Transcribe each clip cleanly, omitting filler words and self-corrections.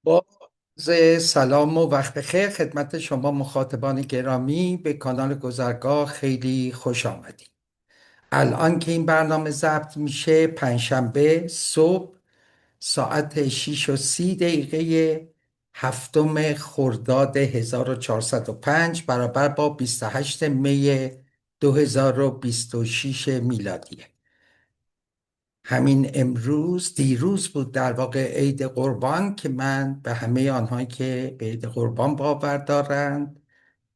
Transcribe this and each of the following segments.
با عرض سلام و وقت بخیر خدمت شما مخاطبان گرامی به کانال گذرگاه خیلی خوش آمدید. الان که این برنامه ضبط میشه پنجشنبه صبح ساعت 6:30 هفتم خرداد 1405 برابر با 28 می 2026 میلادی. همین امروز دیروز بود در واقع عید قربان که من به همه آنهایی که به عید قربان باور دارند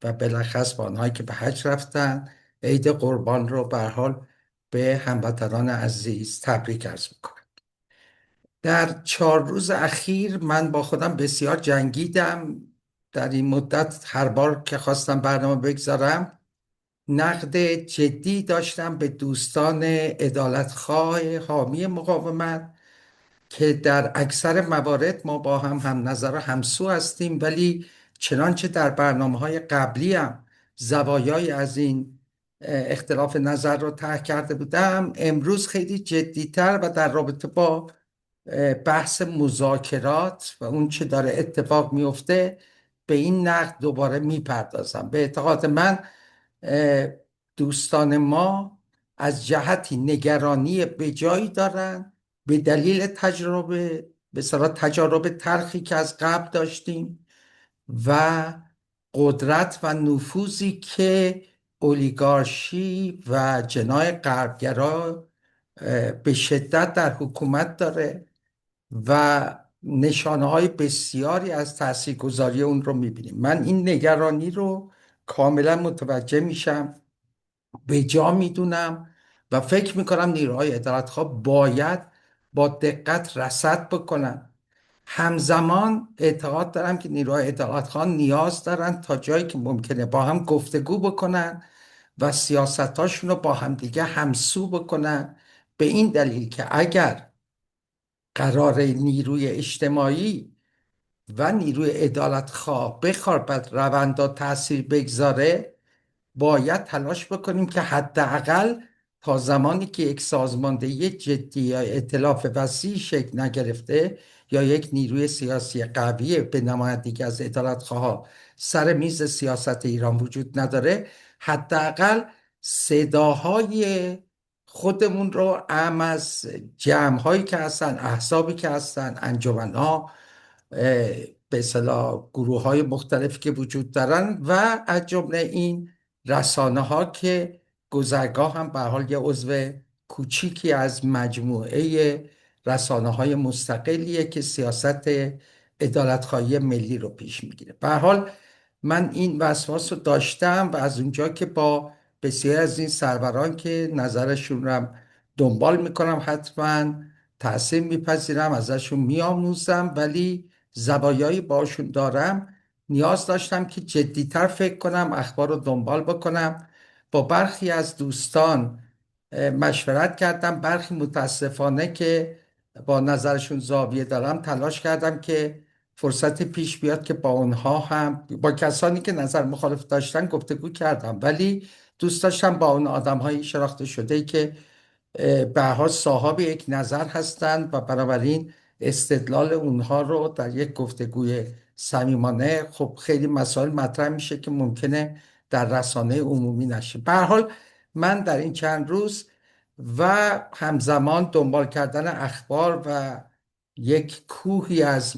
و بالاخص به آنهایی که به حج رفتن عید قربان رو به هر حال به هموطنان عزیز تبریک عرض میکنم. در 4 روز اخیر من با خودم بسیار جنگیدم. در این مدت هر بار که خواستم برنامه بگذارم نقد جدی داشتم به دوستان عدالتخواه حامی مقاومت که در اکثر موارد ما با هم نظر و همسو هستیم، ولی چنانچه در برنامه‌های قبلی هم زوایای از این اختلاف نظر رو طرح کرده بودم، امروز خیلی جدیتر و در رابطه با بحث مذاکرات و اون چه داره اتفاق میفته به این نقد دوباره میپردازم. به اعتقاد من دوستان ما از جهتی نگرانی به جایی دارن به دلیل تجربه به صلاح تجارب تلخی که از قبل داشتیم و قدرت و نفوذی که اولیگارشی و جناح غربگرا به شدت در حکومت داره و نشانه های بسیاری از تاثیرگذاری اون رو میبینیم. من این نگرانی رو کاملا متوجه میشم، به جا میدونم و فکر میکنم نیروهای عدالتخواه باید با دقت رصد بکنن. همزمان اعتقاد دارم که نیروهای عدالتخواه نیاز دارن تا جایی که ممکنه با هم گفتگو بکنن و سیاستاشون رو با همدیگه همسو بکنن، به این دلیل که اگر قرار نیروی اجتماعی و نیروی عدالتخواه بخواد بر روندها تاثیر بگذاره باید تلاش بکنیم که حداقل تا زمانی که یک سازماندهی جدی یا ائتلاف وسیع شکل نگرفته یا یک نیروی سیاسی قوی به نمایندگی از عدالتخواه سر میز سیاست ایران وجود نداره، حداقل صداهای خودمون رو از جمع‌هایی که هستن، احزابی که هستن، انجمن‌ها، به اصطلاح گروه های مختلفی که وجود دارن و از جمله این رسانه ها که گذرگاه هم به حال یه عضو کوچیکی از مجموعه رسانه های مستقلیه که سیاست عدالتخواهی ملی رو پیش میگیره. به هر حال من این وسواس رو داشتم و از اونجا که با بسیار از این سروران که نظرشون رو دنبال میکنم حتما تأثیر میپذیرم، ازشون میآموزم، ولی زوایایی باشون دارم نیاز داشتم که جدیتر فکر کنم، اخبار رو دنبال بکنم. با برخی از دوستان مشورت کردم، برخی متاسفانه که با نظرشون زاویه دارم تلاش کردم که فرصت پیش بیاد که با اونها هم با کسانی که نظر مخالف داشتن گفتگو کردم، ولی دوست داشتم با اون آدم های شناخته شده که به هر حال صاحب یک نظر هستند و بنابراین استدلال اونها رو در یک گفتگوی صمیمانه، خب خیلی مسائل مطرح میشه که ممکنه در رسانه عمومی نشه. به هر حال من در این چند روز و همزمان دنبال کردن اخبار و یک کوهی از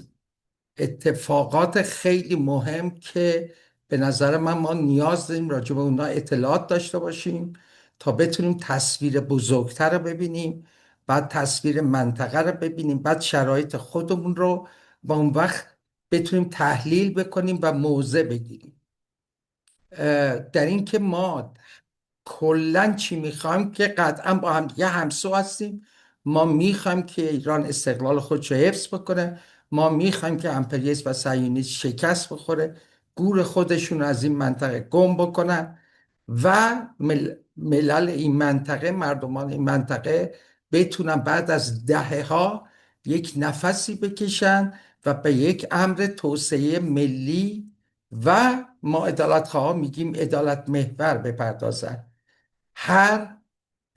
اتفاقات خیلی مهم که به نظر من ما نیاز داریم راجع به اونها اطلاعات داشته باشیم تا بتونیم تصویر بزرگتر رو ببینیم، بعد تصویر منطقه رو ببینیم، بعد شرایط خودمون رو با اون وقت بتونیم تحلیل بکنیم و موضع بگیریم. در این که ما کلا چی میخوایم که قطعا با هم دیگه همسو هستیم. ما میخوایم که ایران استقلال خودش رو حفظ بکنه، ما میخوایم که امپریالیسم و صهیونیسم شکست بخوره، گور خودشون از این منطقه گم بکنن و ملل این منطقه، مردمان این منطقه بتونن بعد از دهه یک نفسی بکشن و به یک امر توسعه ملی و ما عدالتخواه میگیم عدالت محور بپردازن. هر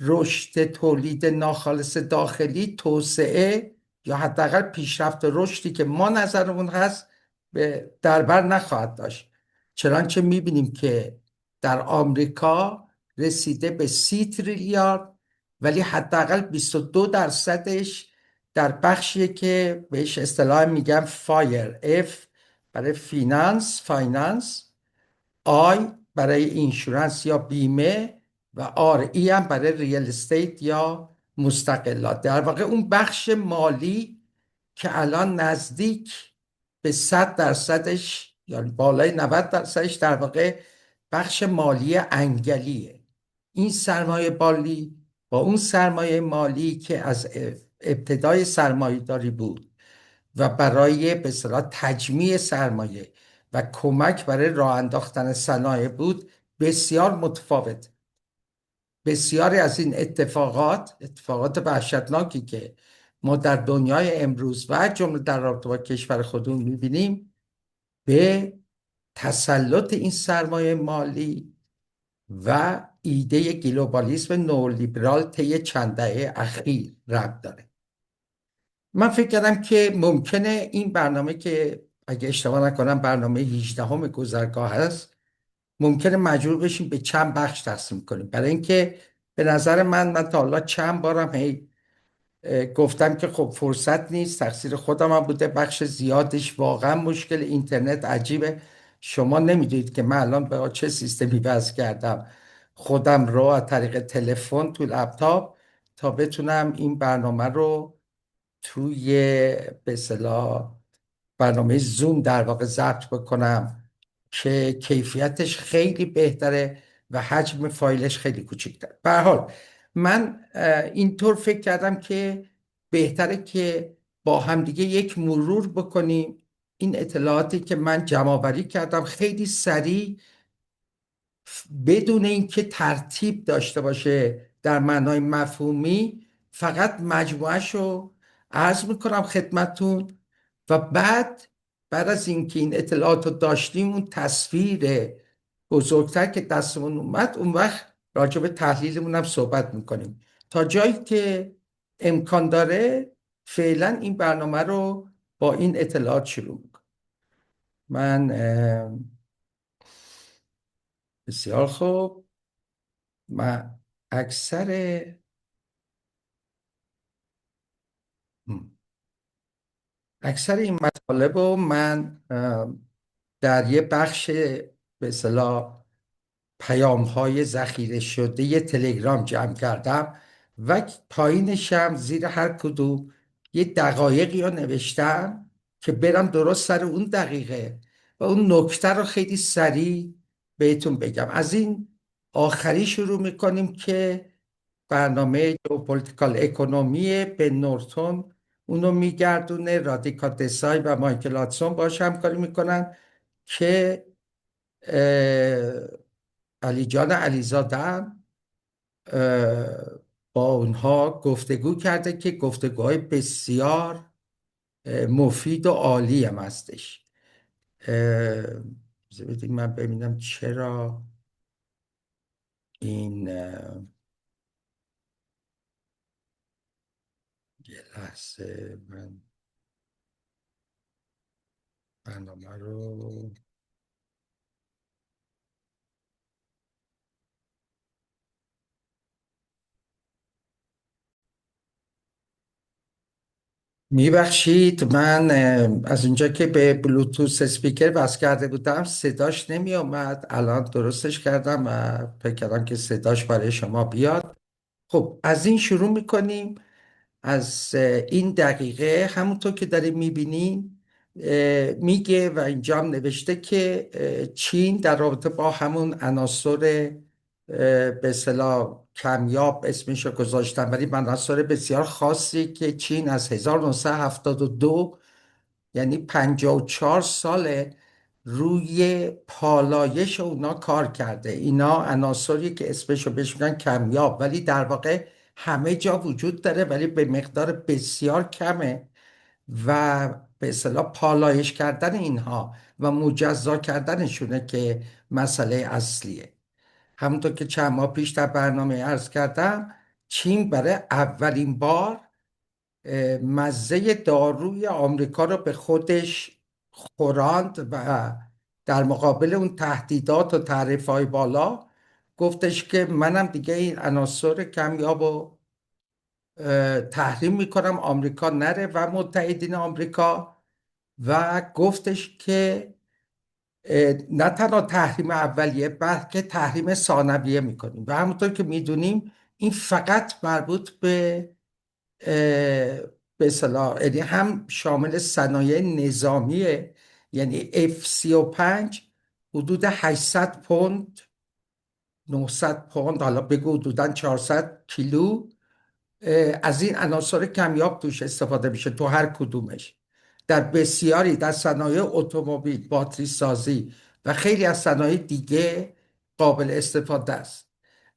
رشد تولید ناخالص داخلی توسعه یا حداقل پیشرفت رشدی که ما نظرمون هست به دربر نخواهد داشت. چنانچه میبینیم که در آمریکا رسیده به 30 تریلیارد، ولی حداقل 22% در بخشی که بهش اصطلاح میگن فایر، اف برای فایننس، آی برای اینشورنس یا بیمه، و آر ای هم برای ریال استیت یا مستقلات. در واقع اون بخش مالی که الان نزدیک به 100%، یا بالای 90%، در واقع بخش مالی انگلیه. این سرمایه مالی با اون سرمایه مالی که از ابتدای سرمایه داری بود و برای به اصطلاح تجمیع سرمایه و کمک برای راه انداختن صنایع بود، بسیار متفاوت. بسیاری از این اتفاقات وحشتناکی که ما در دنیای امروز و جمله در رابطه با کشور خودمون میبینیم، به تسلط این سرمایه مالی و ایده گلوبالیسم نولیبرال طی چند دهه اخیر ربط داره. من فکر کردم که ممکنه این برنامه که اگه اشتباه نکنم برنامه 18 گذرگاه هست، ممکنه مجبور بشیم به چند بخش تقسیم کنیم، برای اینکه به نظر من تا حالا چند بارم گفتم که خب فرصت نیست، تقصیر خودم هم بوده، بخش زیادش واقعا مشکل اینترنت عجیبه. شما نمیدونید که من الان به چه سیستمی وصل کردم خودم رو از طریق تلفن تو لپتاپ تا بتونم این برنامه رو توی به اصطلاح برنامه زوم در واقع ضبط بکنم که کیفیتش خیلی بهتره و حجم فایلش خیلی کوچیک‌تر. به هر حال من اینطور فکر کردم که بهتره که با همدیگه یک مرور بکنیم این اطلاعاتی که من جمع‌آوری کردم خیلی سریع، بدون اینکه ترتیب داشته باشه در معنای مفهومی، فقط مجموعش رو عرض میکنم خدمتون. و بعد از اینکه این اطلاعات رو داشتیم، اون تصویر بزرگتر که دستمون اومد، اون وقت راجع به تحلیلمون هم صحبت میکنیم. تا جایی که امکان داره فعلا این برنامه رو با این اطلاعات شروع میکنم. من بسیار خوب. من اکثر اکثر این مطالب رو من در یه بخش به اصطلاح پیام های ذخیره شده یه تلگرام جمع کردم و پایینش هم زیر هر کدوم یه دقایقی رو نوشتم که برم درست سر اون دقیقه و اون نکته رو خیلی سریع بهتون بگم. از این آخری شروع میکنیم که برنامه جیوپولیتیکال اکونومی به نورتون، اونو میگردونه. رادیکا دسای و مایکل هاتسون باش همکاری میکنن که علی جان علیزاده هم با اونها گفتگو کرده که گفتگوهای بسیار مفید و عالی هم هستش. بذار بدید من ببینم چرا این یه لحظه من برنامه رو میبخشید. من از اونجا که به بلوتوث اسپیکر وصل کرده بودم صداش نمی آمد. الان درستش کردم و فکر کردم که صداش برای شما بیاد. خب از این شروع میکنیم. از این دقیقه همونطور که داریم میبینیم میگه و اینجا هم نوشته که چین در رابطه با همون عناصر به اصطلاح کمیاب اسمش رو گذاشتن، ولی عناصر بسیار خاصی که چین از 1972، یعنی 54 ساله، روی پالایش اونا کار کرده. اینا عناصری که اسمشو بهش میگن کمیاب، ولی در واقع همه جا وجود داره ولی به مقدار بسیار کمه و به اصطلاح پالایش کردن اینها و مجزا کردنشونه که مسئله اصلیه. همونطور که چند ماه پیش در برنامه عرض کردم، چین برای اولین بار مزه داروی آمریکا رو به خودش خوراند و در مقابل اون تهدیدات و تعرفه‌های بالا گفتش که منم دیگه این عناصر کمیاب رو تحریم میکنم، آمریکا نره و متحدین آمریکا. و گفتش که نه تنها تحریم اولیه بلکه تحریم ثانویه میکنیم. و همونطور که میدونیم این فقط مربوط به اصطلاح یعنی هم شامل صنایع نظامیه، یعنی F-35 حدود 800 پوند 900 پوند، حالا بگو حدوداً 400 کیلو از این عناصر کمیاب توش استفاده میشه تو هر کدومش. در بسیاری در صنایع اتومبیل، باتری سازی و خیلی از صنایع دیگه قابل استفاده است.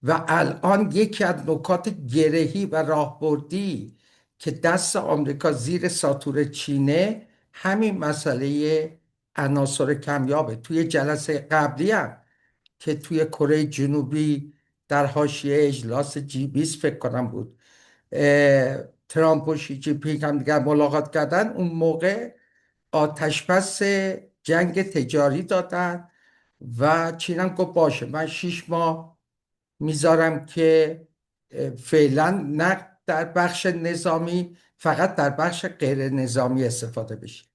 و الان یکی از نکات گرهی و راهبردی که دست آمریکا زیر ساطور چینه همین مسئله عناصر کمیابه. توی جلسه قبلی هم که توی کره جنوبی در حاشیه اجلاس G20 فکر کنم بود، ترامپ و شی جی پینگ هم دیگر ملاقات کردن، اون موقع آتشبس جنگ تجاری دادن و چین هم گفت باشه من 6 ماه میذارم که فعلا نه در بخش نظامی، فقط در بخش غیر نظامی استفاده بشه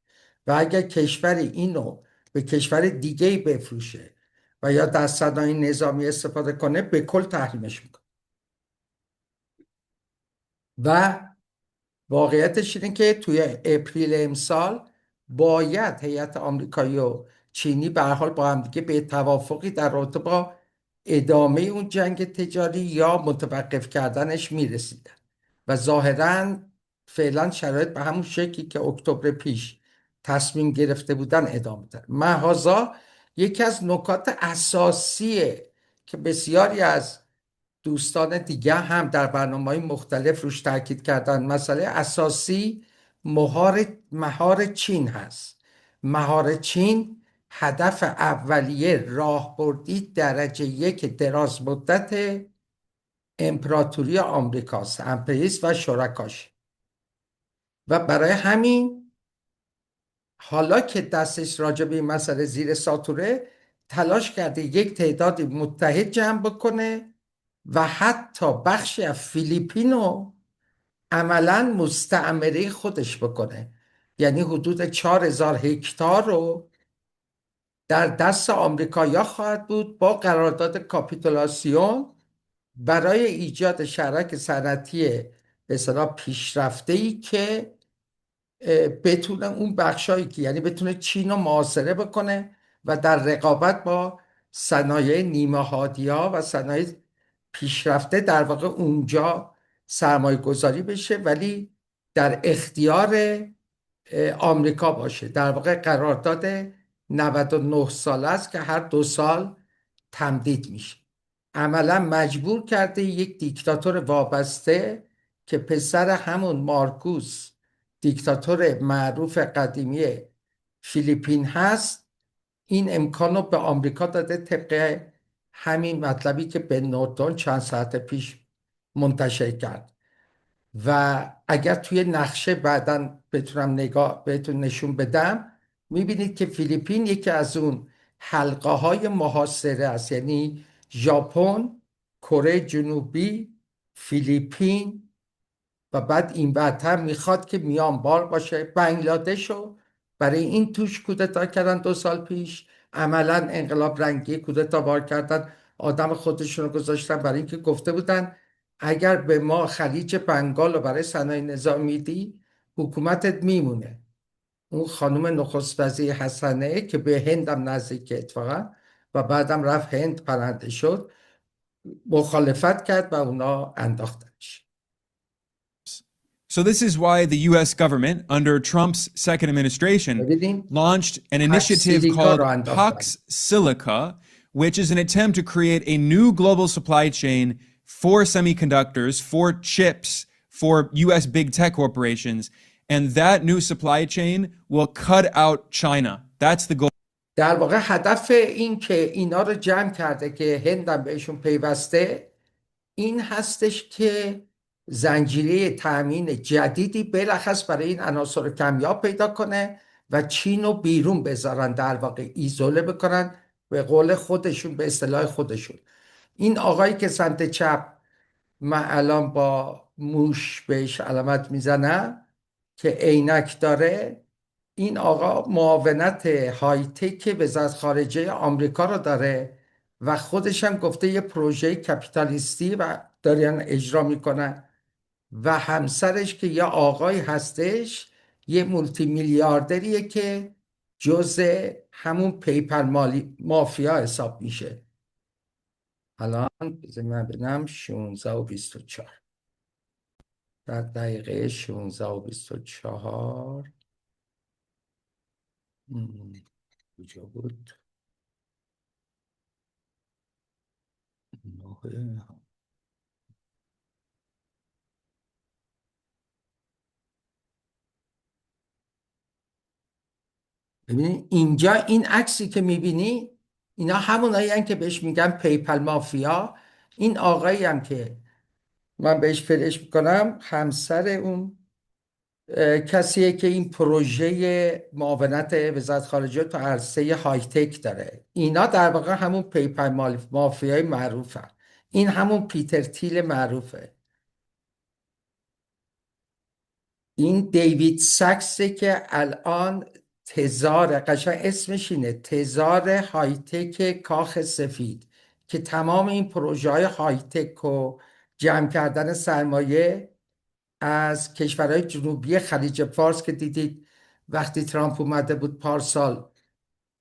و اگر کشوری اینو به کشور دیگه‌ای بفروشه و یا در صنایع نظامی استفاده کنه به کل تحریمش میکنه. و واقعیتش اینه که توی اپریل امسال باید هیئت آمریکایی و چینی به هر حال با هم دیگه به توافقی در رابطه با ادامه اون جنگ تجاری یا متوقف کردنش میرسیدن و ظاهرا فعلا شرایط به همون شکلی که اکتبر پیش تصمیم گرفته بودن ادامه داره. مهازا یکی از نکات اساسیه که بسیاری از دوستان دیگه هم در برنامه‌های مختلف روش تاکید کردن، مسئله اساسی مهار چین هست. مهار چین هدف اولیه راهبردی درجه 1 دراز مدت امپراتوری آمریکاست، امپریس و شرکاش. و برای همین حالا که دستش راجع به این مسئله زیر ساطوره، تلاش کرده یک تعدادی متحد جمع بکنه و حتی بخشی از فیلیپینو عملا مستعمره خودش بکنه، یعنی حدود 4000 هکتار رو در دست آمریکایی‌ها خواهد بود با قرارداد کاپیتولاسیون برای ایجاد شرک صنعتی به اصطلاح پیشرفته‌ای که بتونه اون بخشایی که یعنی بتونه چین رو محاصره بکنه و در رقابت با صنایع نیمه هادی‌ها و صنایع پیشرفته در واقع اونجا سرمایه گذاری بشه، ولی در اختیار آمریکا باشه. در واقع قرارداد 99 ساله است که هر 2 سال تمدید میشه. عملا مجبور کرده یک دیکتاتور وابسته که پسر همون مارکوس دیکتاتور معروف قدیمی فیلیپین هست این امکان رو به آمریکا داده، طبق همین مطلبی که به نوردون چند ساعت پیش منتشر کرد. و اگر توی نقشه بعداً بتونم بهتون نشون بدم، میبینید که فیلیپین یکی از اون حلقه های محاصره است، یعنی ژاپن، کره جنوبی، فیلیپین و بعد این بعدتر میخواد که میانبار باشه. بنگلادش رو برای این توش کودتا کردن 2 سال پیش، عملا انقلاب رنگی کودتا بار کردن، آدم خودشون رو گذاشتن برای اینکه گفته بودن اگر به ما خلیج بنگال رو برای صنایع نظامی میدی حکومتت میمونه. اون خانم نخست وزیر حسنه که به هندم نزدیک اتفاقا و بعدم رفت هند پرنده شد مخالفت کرد و اونا انداختنش. So this is why the U.S. government, under Trump's second administration, launched an initiative called Pax Silica, which is an attempt to create a new global supply chain for semiconductors, for chips, for U.S. big tech corporations. And that new supply chain will cut out China. That's the goal. در واقع هدف این که اینا رو جمع کرده که هندم بهشون پیوسته این هستش که زنجیره تأمین جدیدی بلخص برای این عناصر کمیاب پیدا کنه و چین رو بیرون بذارن، در واقع ایزوله بکنن به قول خودشون، به اصطلاح خودشون. این آقایی که سمت چپ من الان با موش بهش علامت میزنم که عینک داره، این آقا معاونت های تک وزارت خارجه آمریکا رو داره و خودش هم گفته یه پروژه کپیتالیستی و دارن اجرا میکنن و همسرش که یه آقای هستش یه مولتی میلیاردریه که جزء همون پیپر مافیا حساب میشه. الان بذار من ببینم 16:24 در دقیقه 16:24 کجا بود؟ ببینید اینجا این عکسی که میبینی اینا همونایی هستن که بهش میگن پیپل مافیا. این آقایی هم که من بهش فرش میکنم همسر اون کسیه که این پروژه معاونت وزارت خارجه تو عرصه های تک داره. اینا در واقع همون پیپل مافیای معروفه. این همون پیتر تیل معروفه. این دیوید ساکسه که الان تزار، قشنگ اسمش اینه، تزار های تک کاخ سفید، که تمام این پروژه های های تک و جمع کردن سرمایه از کشورهای جنوبی خلیج فارس که دیدید وقتی ترامپ اومده بود پارسال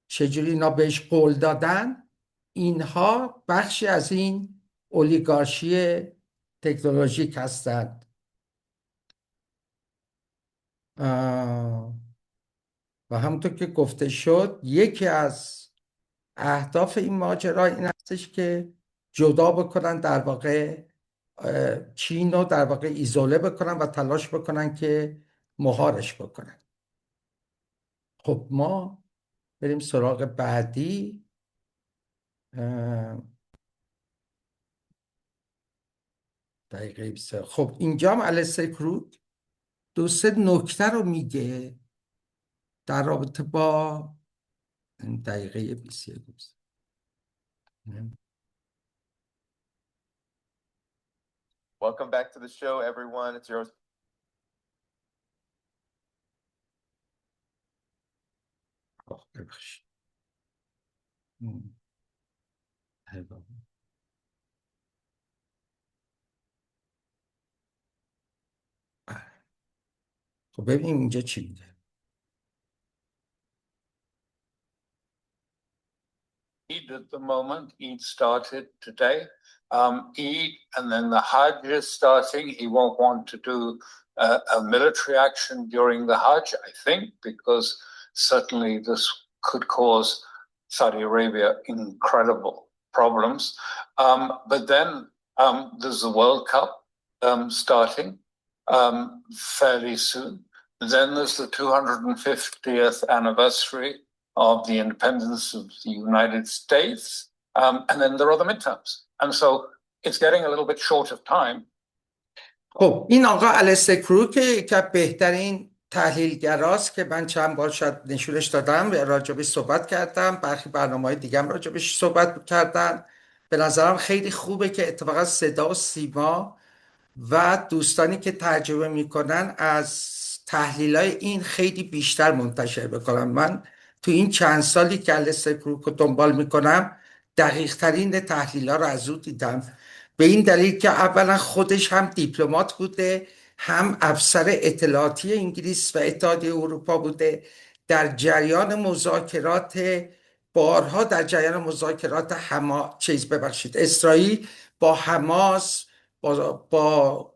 چجوری اینا بهش قول دادن، اینها بخشی از این اولیگارشی تکنولوژیک هستند. و همونطور که گفته شد یکی از اهداف این ماجرا این هستش که جدا بکنن در واقع چین رو، در واقع ایزوله بکنن و تلاش بکنن که مهارش بکنن. خب ما بریم سراغ بعدی. دقیقه 20. خب اینجا هم الیستر کروگ دو سه نکته رو میگه در رابطه با دقیقه 21. Welcome back to the show, everyone. It's yours. خب ببینیم اینجا چی میگه. Eid at the moment. Eid started today. Eid, and then the Hajj is starting. He won't want to do a military action during the Hajj, I think, because certainly this could cause Saudi Arabia incredible problems. But then there's the World Cup starting fairly soon. Then there's the 250th anniversary of the independence of the United States, and then there are the midterms. And so it's getting a little bit short of time. خب این آقا الیستر کروگ که بهترین تحلیلگراست که من چند بار شاید نشونش دادم و راجبش صحبت کردم، برخی برنامه‌های دیگه هم راجبش صحبت کردن. به نظرم خیلی خوبه که اتفاقا صدا و سیما و دوستانی که ترجمه میکنن از تحلیلای این خیلی بیشتر منتشر بکنن. من تو این چند سالی که الیستر کروگ رو دنبال میکنم دقیق ترین تحلیل ها رو از او دیدم، به این دلیل که اولا خودش هم دیپلمات بوده، هم افسر اطلاعاتی انگلیس و اتحادیه اروپا بوده، در جریان مذاکرات بارها در جریان مذاکرات اسرائیل با حماس، با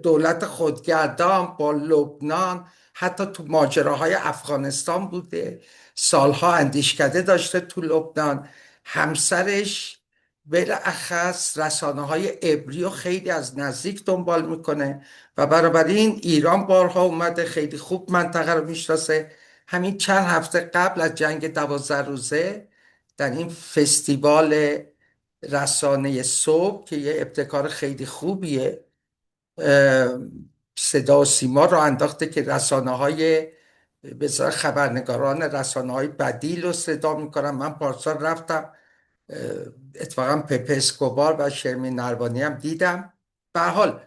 دولت خودگردان، با لبنان، حتی تو ماجراهای افغانستان بوده، سالها اندیشکده داشته تو لبنان. همسرش بالاخص رسانه‌های عبری و خیلی از نزدیک دنبال میکنه و بنابراین ایران بارها اومده، خیلی خوب منطقه رو میشناسه. همین چند هفته قبل از جنگ 12 روزه در این فستیوال رسانه صبح که یه ابتکار خیلی خوبیه، صدا و سیما رو انداخته که رسانه‌های بسیار خبرنگاران رسانه‌های بدیل رو صدا میکنن. من پارسال رفتم اتفاقا پپه اسکوبار و شرمین نروانی هم دیدم. به هر حال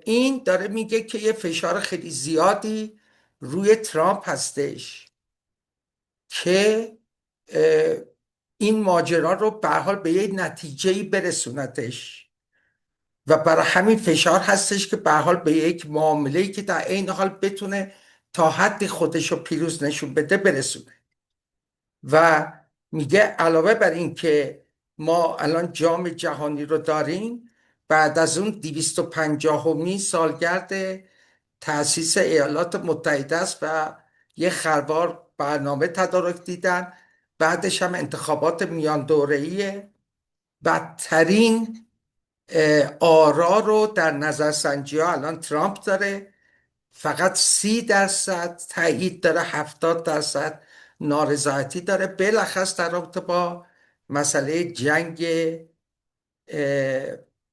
این داره میگه که یه فشار خیلی زیادی روی ترامپ هستش که این ماجرا رو به هر حال به یه نتیجه‌ای برسونتش و برای همین فشار هستش که به هر حال به یک معامله‌ای که در عین حال بتونه تا حد خودش رو پیروز نشون بده برسونه. و میگه علاوه بر این که ما الان جام جهانی رو داریم، بعد از اون 250مین سالگرد تأسیس ایالات متحده است و یه خروار برنامه تدارک دیدن، بعدش هم انتخابات میان دوره‌ایه. بدترین آرا رو در نظرسنجی ها الان ترامپ داره، فقط 30% تایید داره، 70% نارضایتی داره، بلخص در رابطه با مسئله جنگ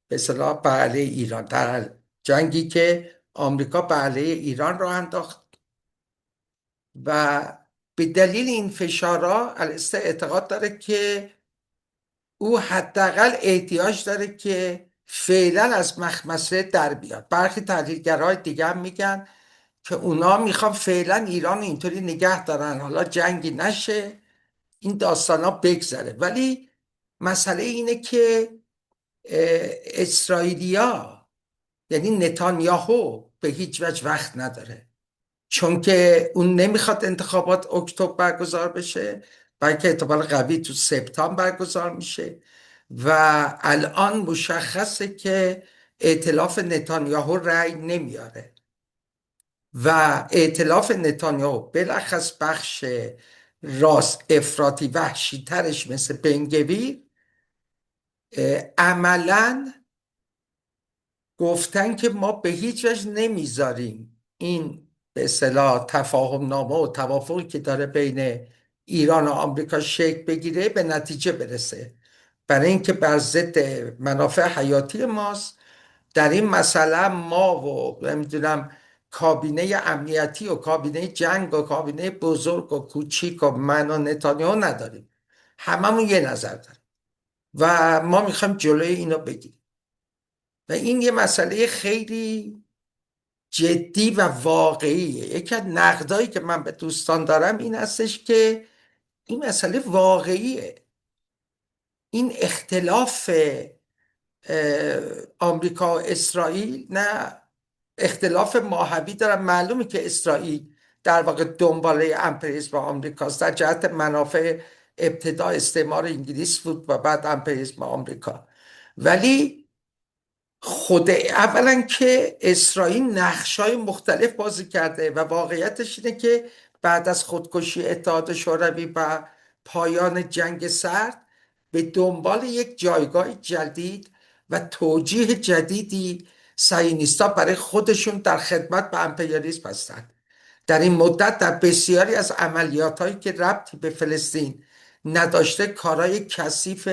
به اصطلاح بر علیه ایران، در جنگی که آمریکا بر علیه ایران رو انداخت. و به دلیل این فشارها السته اعتقاد داره که او حداقل احتیاج داره که فعلا از مخمسه در بیاد. برخی تحلیلگرهای دیگه هم میگن که اونا میخوان فعلا ایران اینطوری نگه دارن، حالا جنگی نشه، این داستان ها بگذره. ولی مسئله اینه که اسرائیلیا یعنی نتانیاهو به هیچ وجه وقت نداره، چون که اون نمیخواد انتخابات اکتبر برگزار بشه، بلکه احتمال قوی تو سپتامبر برگزار میشه و الان مشخصه که ائتلاف نتانیاهو رأی نمیاره و ائتلاف نتانیاهو بلخص بخش راست افراطی وحشی ترش مثل بنگویر عملاً گفتن که ما به هیچ وجه نمیذاریم این به اصطلاح تفاهم نامه و توافقی که داره بین ایران و آمریکا شکل بگیره به نتیجه برسه، برای اینکه بر ضد منافع حیاتی ماست. در این مسئله ما و نمیدونم کابینه امنیتی و کابینه جنگ و کابینه بزرگ و کوچیک و من و نتانیاهو نداریم، هممون یه نظر داریم و ما میخوایم جلوی اینو بگیریم. و این یه مسئله خیلی جدی و واقعیه. یکی از نقدایی که من به دوستان دارم این هستش که این مسئله واقعیه. این اختلاف آمریکا و اسرائیل نه اختلاف ماهوی دارن. معلومه که اسرائیل در واقع دنباله امپریالیسم آمریکاست در جهت منافع ابتدا استعمار انگلیس بود و بعد امپریالیسم آمریکا. ولی خود اولا که اسرائیل نقش‌های مختلف بازی کرده و واقعیتش اینه که بعد از خودکشی اتحاد شوروی و پایان جنگ سرد به دنبال یک جایگاه جدید و توجیه جدیدی صهیونیست‌ها برای خودشون در خدمت به امپریالیسم هستند. در این مدت در بسیاری از عملیات‌هایی که ربطی به فلسطین نداشته کارهای کثیف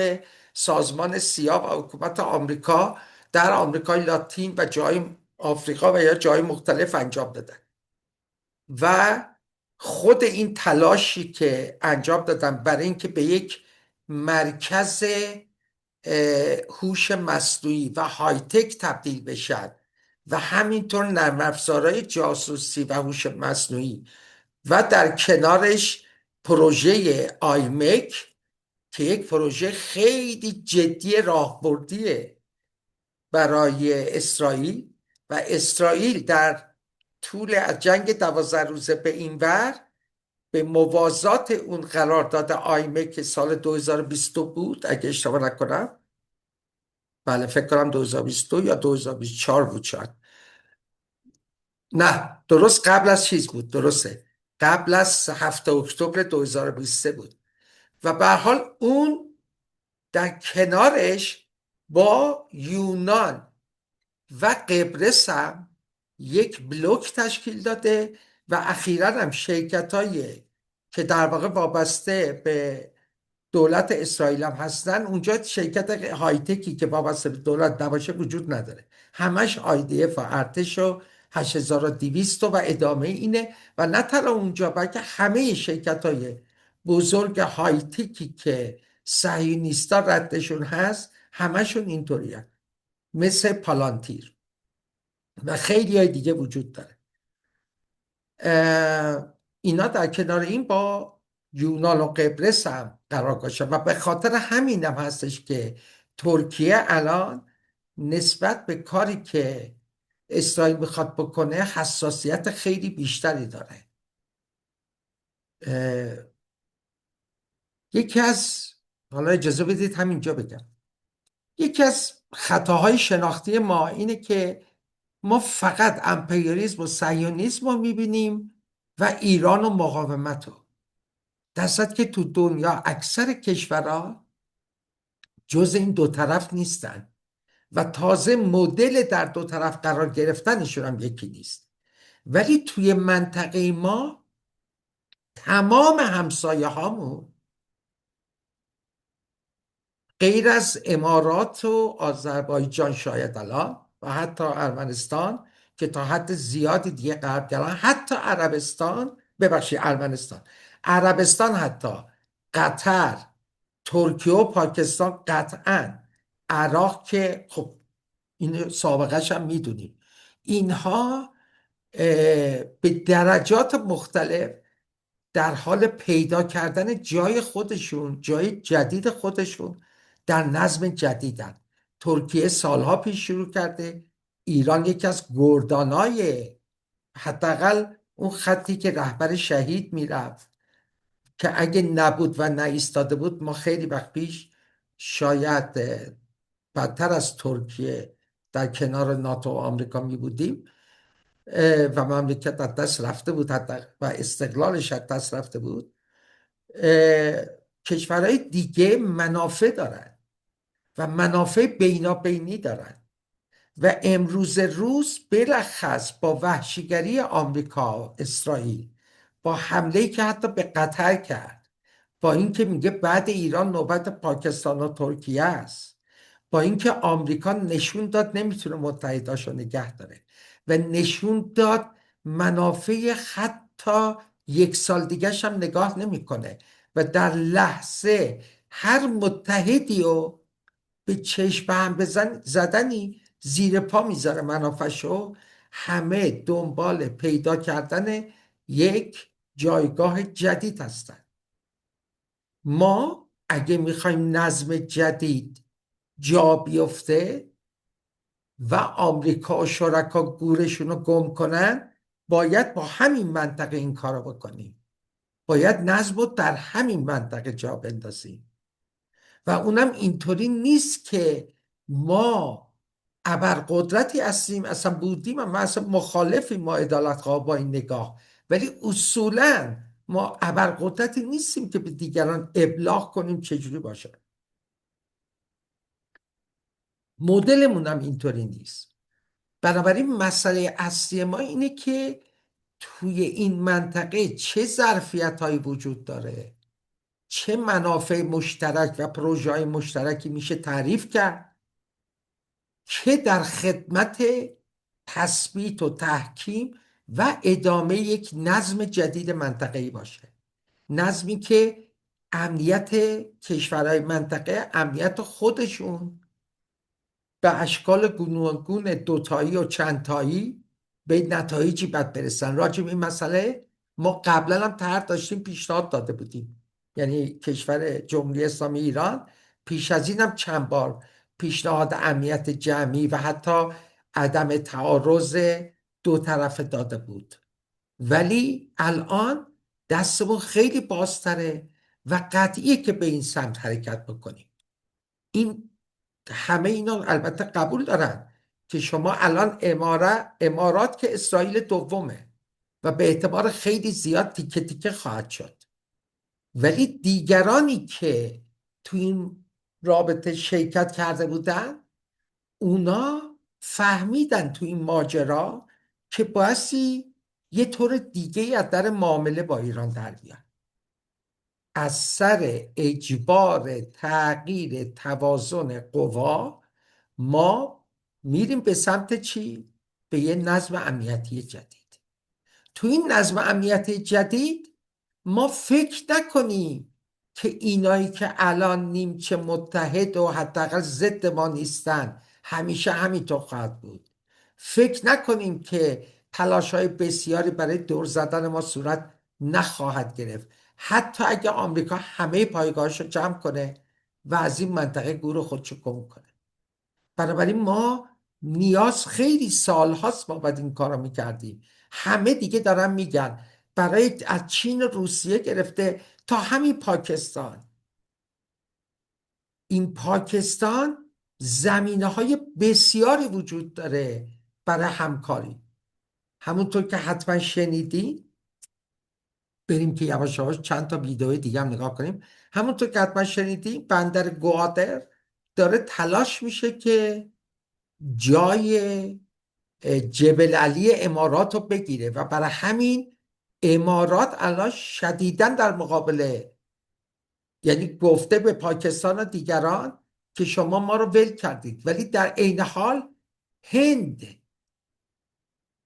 سازمان سیا و حکومت آمریکا در آمریکای لاتین و جای آفریقا و یا جای مختلف انجام دادن و خود این تلاشی که انجام دادن برای اینکه به یک مرکز هوش مصنوعی و های تک تبدیل بشن و همینطور نرم افزارهای جاسوسی و هوش مصنوعی و در کنارش پروژه آیمک که یک پروژه خیلی جدی راهبردیه برای اسرائیل و اسرائیل در طول از جنگ 12 روزه به این ور به موازات اون قرارداد آیمه که سال 2022 بود اگه اشتباه نکنم، بله فکر کنم 2022 یا 2024 بود، شاید نه درست قبل از چیز بود، درسته قبل از 7 اکتبر 2023 بود و به هر حال اون در کنارش با یونان و قبرس هم یک بلوک تشکیل داده و اخیراً هم شرکت‌های که در واقع وابسته به دولت اسرائیل هم هستن، اونجا شرکت هایتکی که وابسته به دولت نباشه وجود نداره، همش IDF و ارتش و 8200 و ادامه اینه. و نه تنها اونجا بلکه همه شرکت های بزرگ هایتکی که صهیونیستا ردشون هست همشون اینطوری هست، مثل پالانتیر و خیلی های دیگه وجود داره. اینا در کنار این با یونان و قبرس هم قرار گذاشتن و به خاطر همین هم هستش که ترکیه الان نسبت به کاری که اسرائیل میخواد بکنه حساسیت خیلی بیشتری داره. یکی از، حالا اجازه بدید همینجا بگم، یکی از خطاهای شناختی ما اینه که ما فقط امپریالیسم و صهیونیسم رو میبینیم و ایران و مقاومت رو، در صورتی که تو دنیا اکثر کشورها جز این دو طرف نیستن و تازه مدل در دو طرف قرار گرفتنشون هم یکی نیست. ولی توی منطقه ما تمام همسایه هامون غیر از امارات و آذربایجان شاید الان و حتی ارمنستان که تا حد زیادی دیگه غرب گران، حتی عربستان، ببخشید عربستان، حتی قطر، ترکیه و پاکستان، قطعا عراق که خب این سابقهش هم میدونیم، اینها به درجات مختلف در حال پیدا کردن جای خودشون، جای جدید خودشون در نظم جدیدن. ترکیه سالها پیش شروع کرده، ایران یکی از گردانای حداقل اون خطی که رهبر شهید میرفت که اگه نبود و نایستاده بود ما خیلی وقت پیش شاید بدتر از ترکیه در کنار ناتو و آمریکا می بودیم و مملکت از دست رفته بود و استقلالش از دست رفته بود. کشورهای دیگه منافع دارن و منافع بینابینی دارن و امروز روز بلخص با وحشیگری آمریکا، اسرائیل، با حمله‌ای که حتی به قطر کرد، با اینکه میگه بعد ایران نوبت پاکستان و ترکیه است، با اینکه آمریکا نشون داد نمیتونه متحداشو نگه داره و نشون داد منافع حتی یک سال دیگهش هم نگاه نمیکنه و در لحظه هر متحدی رو به چشم هم زدنی زیر پا میذاره منافعشو، همه دنبال پیدا کردن یک جایگاه جدید هستن. ما اگه میخوایم نظم جدید جا بیفته و آمریکا و شرکا گورشون رو گم کنن، باید با همین منطقه این کار رو بکنیم، باید نظم رو در همین منطقه جا بندازیم و اونم اینطوری نیست که ما ابرقدرتی هستیم، اصلا بودیم و ما اصلا مخالفیم ما عدالتخواه با این نگاه، ولی اصولا ما ابرقدرتی نیستیم که به دیگران ابلاغ کنیم چجوری باشه. مدلمون هم اینطوری نیست. بنابراین مسئله اصلی ما اینه که توی این منطقه چه ظرفیت هایی وجود داره، چه منافع مشترک و پروژه های مشترکی میشه تعریف کرد که در خدمت تثبیت و تحکیم و ادامه یک نظم جدید منطقه‌ای باشه، نظمی که امنیت کشورهای منطقه، امنیت خودشون به اشکال گوناگون دوتایی و چندتایی به نتایجی باید برسن. راجع به این مسئله ما قبلا هم طرح داشتیم، پیشنهاد داده بودیم، یعنی کشور جمهوری اسلامی ایران پیش از این هم چند بار پیشنهاد امنیت جمعی و حتی عدم تعارض دو طرفه داده بود، ولی الان دستمون خیلی بازتره و قطعیه که به این سمت حرکت بکنیم. این همه اینا البته قبول دارن که شما الان امارات که اسرائیل دومه و به اعتبار خیلی زیاد تیکه تیکه خواهد شد، ولی دیگرانی که تو این رابطه شرکت کرده بودن اونا فهمیدن تو این ماجرا که بایستی یه طور دیگه از در معامله با ایران در بیان. از سر اجبار تغییر توازن قوا ما میریم به سمت چی؟ به یه نظم امنیتی جدید. تو این نظم امنیتی جدید ما فکر نکنیم که اینایی که الان نیمچه متحد و حداقل ضد ما نیستن همیشه همینطور خواهد بود. فکر نکنیم که تلاش‌های بسیاری برای دور زدن ما صورت نخواهد گرفت، حتی اگه آمریکا همه پایگاهاش رو جمع کنه و از این منطقه گور خودشو گم کنه. بنابراین ما نیاز خیلی سال هاست ما باید این کار رو میکردیم. همه دیگه دارن میگن برای از چین و روسیه گرفته تا همین پاکستان، این پاکستان زمینه های بسیاری وجود داره برای همکاری. همونطور که حتما شنیدی، بریم که یواش یواش چند تا ویدیو دیگه هم نگاه کنیم. همونطور که حتما شنیدی بندر گوادر داره تلاش میشه که جای جبل علی امارات رو بگیره و برای همین امارات الان شدیداً در مقابله، یعنی گفته به پاکستان و دیگران که شما ما رو ول کردید، ولی در عین حال هند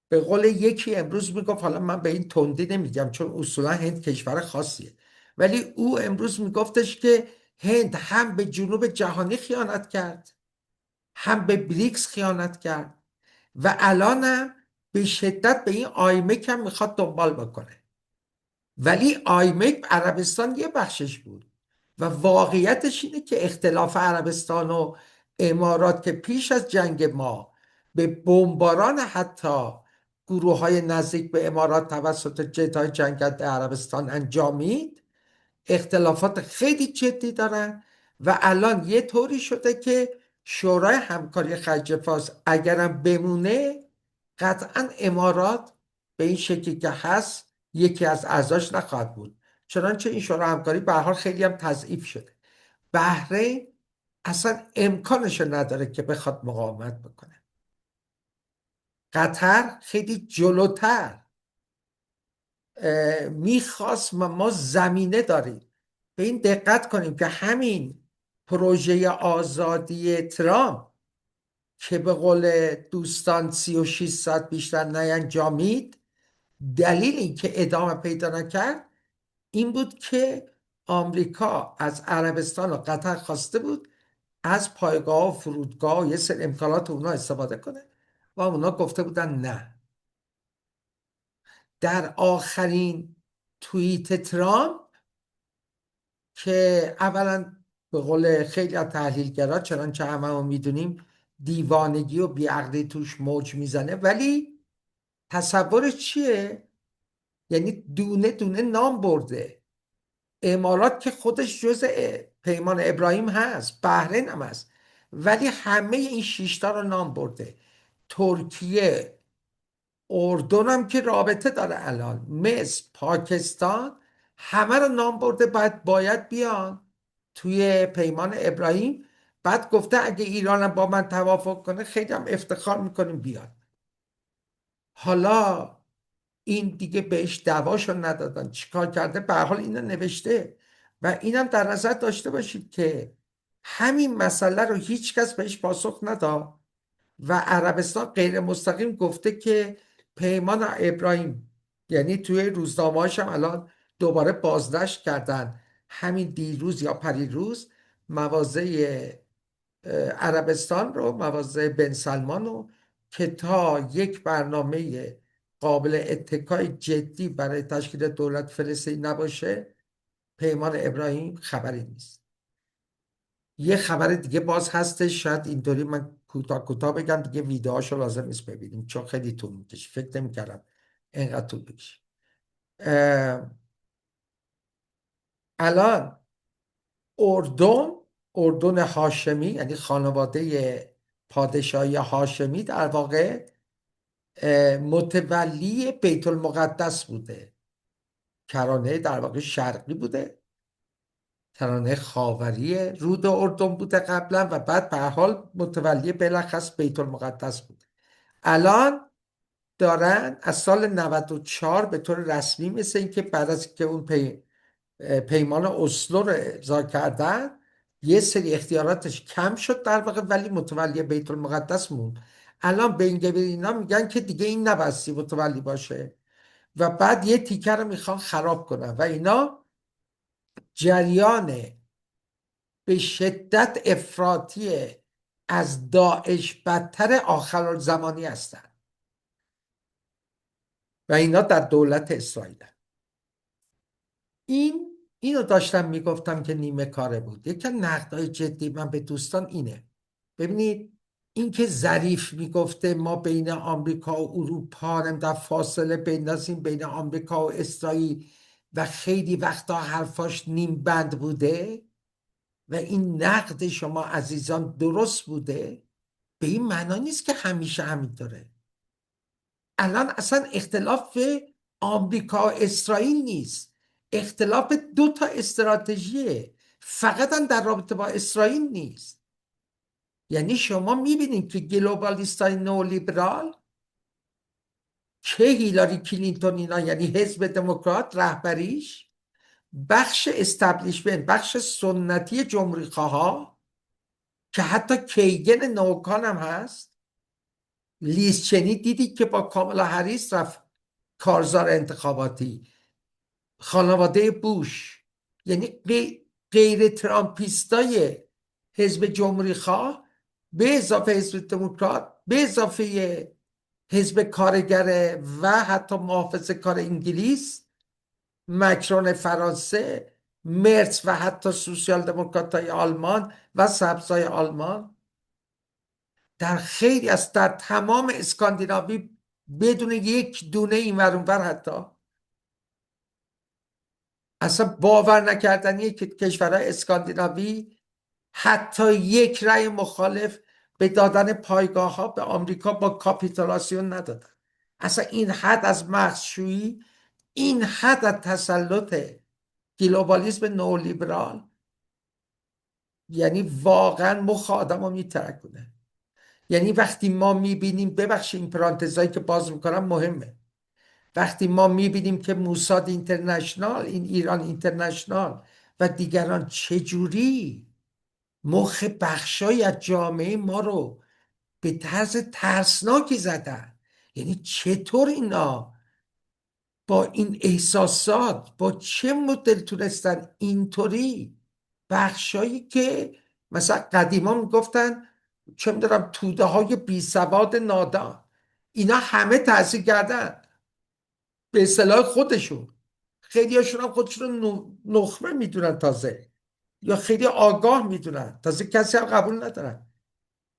به قول یکی امروز میگفت، حالا من به این تندی نمیگم چون اصولا هند کشور خاصیه، ولی او امروز میگفتش که هند هم به جنوب جهانی خیانت کرد، هم به بریکس خیانت کرد و الانم به شدت به این آیمک هم میخواد دنبال بکنه. ولی آیمک عربستان یه بخشش بود و واقعیتش اینه که اختلاف عربستان و امارات که پیش از جنگ ما به بمباران حتی گروه های نزدیک به امارات توسط جت‌های جنگنده عربستان انجامید، اختلافات خیلی جدی دارن و الان یه طوری شده که شورای همکاری خلیج فارس اگرم بمونه قطعا امارات به این شکلی که هست یکی از اعضاش نخواهد بود، چنانچه این شورای همکاری به هر حال خیلی هم تضعیف شده. بحرین اصلا امکانش نداره که بخواد مقاومت بکنه. قطر خیلی جلوتر میخواست و ما زمینه داریم. به این دقت کنیم که همین پروژه آزادی ترامپ که به قول دوستان 36 ساعت بیشتر نینجامید، دلیل این که ادامه پیدا نکرد این بود که آمریکا از عربستان و قطر خواسته بود از پایگاه و فرودگاه و یه سری امکانات اونا استفاده کنه و اونا گفته بودن نه. در آخرین توییت ترامپ که اولا به قول خیلی از تحلیلگرا، چنانچه همه میدونیم، دیوانگی و بیعقلی توش موج میزنه، ولی تصور چیه؟ یعنی دونه دونه نام برده. امارات که خودش جزء پیمان ابراهیم هست، بحرین هم هست، ولی همه این شیشتا رو نام برده. ترکیه، اردن هم که رابطه داره الان، مصر، پاکستان، همه رو نام برده باید بیان توی پیمان ابراهیم. بعد گفته اگه ایران هم با من توافق کنه خیلی هم افتخار میکنیم بیاد. حالا این دیگه بهش دعواشو ندادن، چیکار کرده؟ به هر حال اینو نوشته و اینم در نظر داشته باشید که همین مسئله رو هیچ کس بهش پاسخ نداد و عربستان غیر مستقیم گفته که پیمان ابراهیم، یعنی توی روزنامه‌هاش هم الان دوباره بازداشت کردن، همین دیروز یا پریروز، مواضع عربستان رو، مواضع بن سلمان رو، که تا یک برنامه قابل اتکای جدی برای تشکیل دولت فلسطین نباشه پیمان ابراهیم خبری نیست. یه خبر دیگه باز هستش، شاید اینطوری من کوتاه بگم دیگه، ویدیوهاشو لازم نیست ببینیم چون خیلی طول میکشه، فکر نمی‌کردم اینقدر طول بکشه. الان اردن هاشمی، یعنی خانواده پادشاهی هاشمی، در واقع متولی بیت المقدس بوده. کرانه در واقع شرقی بوده، کرانه خاوری رود اردن بوده قبلا و بعد به هر حال متولی بلخص بیت المقدس بوده. الان دارن از سال 94 به طور رسمی، مثل این که بعد از که اون پیمان اسلو رو امضا کردن، یه سری اختیاراتش کم شد در واقع، ولی متولی بیت المقدس موند. الان بن اینا میگن که دیگه این نبستی متولی باشه و بعد یه تیکه رو میخوان خراب کنن و اینا جریان به شدت افراطی از داعش بدتر آخرالزمانی هستن و اینا در دولت اسرائیل. اینو داشتم میگفتم که نیمه کاره بود. یکی نقدای جدی من به دوستان اینه، ببینید این که ظریف میگفته ما بین آمریکا و اروپا در فاصله بندازیم بین آمریکا و اسرائیل و خیلی وقتا حرفاش نیم بند بوده و این نقد شما عزیزان درست بوده، به این معنا نیست که همیشه همینطوره. الان اصلا اختلاف آمریکا و اسرائیل نیست، اختلاف دو تا استراتژیه، فقط هم در رابطه با اسرائیل نیست. یعنی شما میبینید که گلوبالیستای نولیبرال که هیلاری کلینتون اینا، یعنی حزب دموکرات رهبریش، بخش استبلیشمنت، بخش سنتی جمهوری خواه که حتی کیگن نوکان هم هست، لیز چنی دیدید که با کاملا هریس رفت کارزار انتخاباتی، خانواده بوش، یعنی غیر ترامپیستای حزب جمهوری خواه به اضافه حزب دموکرات به اضافه حزب کارگر و حتی محافظه کار انگلیس، مکرون فرانسه، مرز و حتی سوسیال دموکرات های آلمان و سبزای آلمان، در خیلی از در تمام اسکاندیناوی بدون یک دونه این ور اون ور حتی اصلا باور نکردنیه که کشورهای اسکاندیناوی حتی یک رأی مخالف به دادن پایگاه ها به آمریکا با کاپیتولاسیون ندادن. اصلا این حد از مغزشویی، این حد از تسلط گلوبالیسم نولیبرال، یعنی واقعا مخ آدم رو میترکونه. یعنی وقتی ما میبینیم، ببخشید این پرانتزایی که باز میکنم مهمه، وقتی ما میبینیم که موساد اینترنشنال، این ایران اینترنشنال و دیگران چجوری مخ بخشای از جامعه ما رو به طرز ترسناکی زدن، یعنی چطور اینا با این احساسات با چه مدل تونستن اینطوری بخشایی که مثلا قدیما میگفتن چه میدونم توده های بی سواد نادان، اینا همه تحصیل کردن به اصطلاح خودشون، خیلی هاشون هم خودشون رو نخبه میدونن تازه، یا خیلی آگاه میدونن تازه، کسی هم قبول ندارن.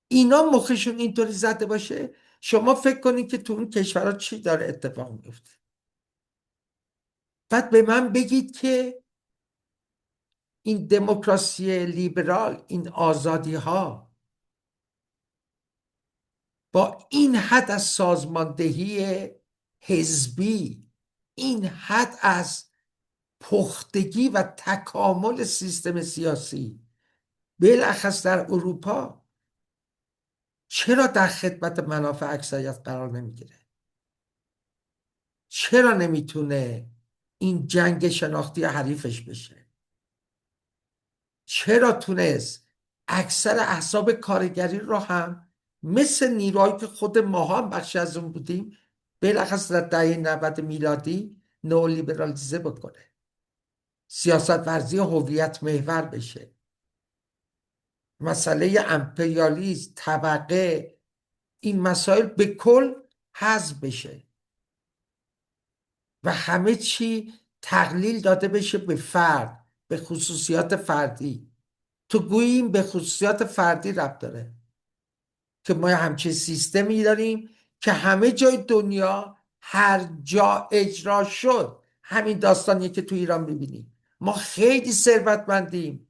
اینا مخشون اینطوری زده باشه، شما فکر کنید که تو اون کشورها چی داره اتفاق میفته. بعد به من بگید که این دموکراسی لیبرال، این آزادی ها با این حد از سازماندهی حزبی، این حد از پختگی و تکامل سیستم سیاسی بالاخص در اروپا، چرا در خدمت منافع اکثریت قرار نمیگیره؟ چرا نمیتونه این جنگ شناختی حریفش بشه؟ چرا تونست اکثر احزاب کارگری رو هم مثل نیروهایی که خود ما هم بخشی از اون بودیم بالاخص در دهه 90 میلادی نئولیبرالیزه بکنه، سیاست ورزی هویت محور بشه، مسئله امپریالیسم، طبقه، این مسائل به کل حذف بشه و همه چی تقلیل داده بشه به فرد، به خصوصیات فردی. تو گوییم به خصوصیات فردی ربط داره که ما همچین سیستمی داریم که همه جای دنیا هر جا اجرا شد همین داستانیه که تو ایران میبینیم. ما خیلی ثروتمندیم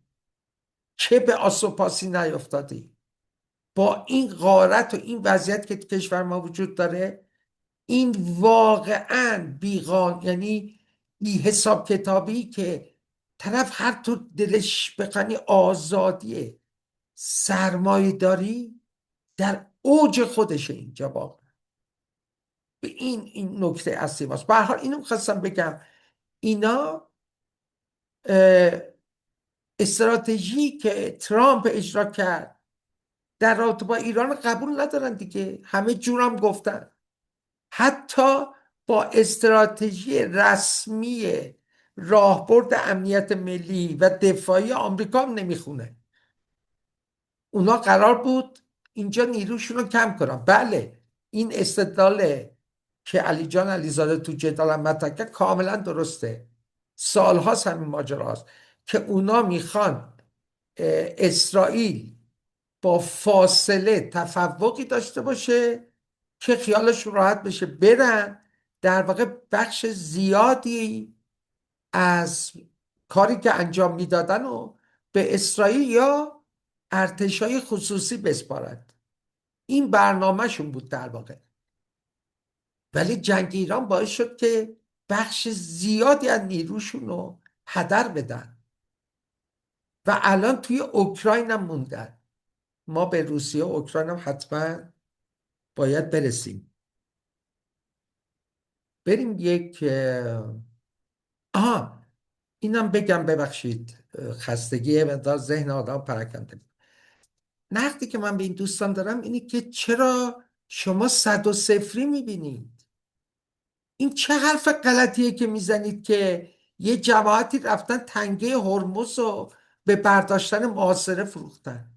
که به آسوپاسی نیفتادیم. با این غارت و این وضعیت که کشور ما وجود داره، این واقعا یعنی بی حساب کتابی که طرف هر تو دلش بخنی آزادیه، سرمایه داری در اوج خودشه اینجا واقعا. به این نکته اصلی ماست. به هر حال اینو میخواستم بگم، اینا استراتژی که ترامپ اجرا کرد در رابطه با ایران قبول ندارن دیگه. همه جورم گفتن، حتی با استراتژی رسمی راهبرد امنیت ملی و دفاعی آمریکا هم نمیخونه. اونا قرار بود اینجا نیروشون رو کم کنن. بله، این استدلال که علی جان علیزاده تو جدال مطرح کرد کاملا درسته. سالهاست همین ماجراست که اونا میخوان اسرائیل با فاصله تفوقی داشته باشه که خیالشون راحت بشه برن در واقع بخش زیادی از کاری که انجام میدادن و به اسرائیل یا ارتشای خصوصی بسپارند. این برنامهشون بود در واقع. ولی جنگ ایران باعث شد که بخش زیادی از نیروشون رو هدر بدن و الان توی اوکراین هم موندن. ما به روسیه و اوکراین هم حتما باید برسیم. بریم یک اینم بگم، ببخشید خستگی مقدار ذهن آدم پراکنده. نقدی که من به این دوستان دارم اینه که چرا شما 100 میبینید؟ این چه حرف غلطیه که میزنید که یه جماعتی رفتن تنگه هرمز رو به برداشتن محاصره فروختن؟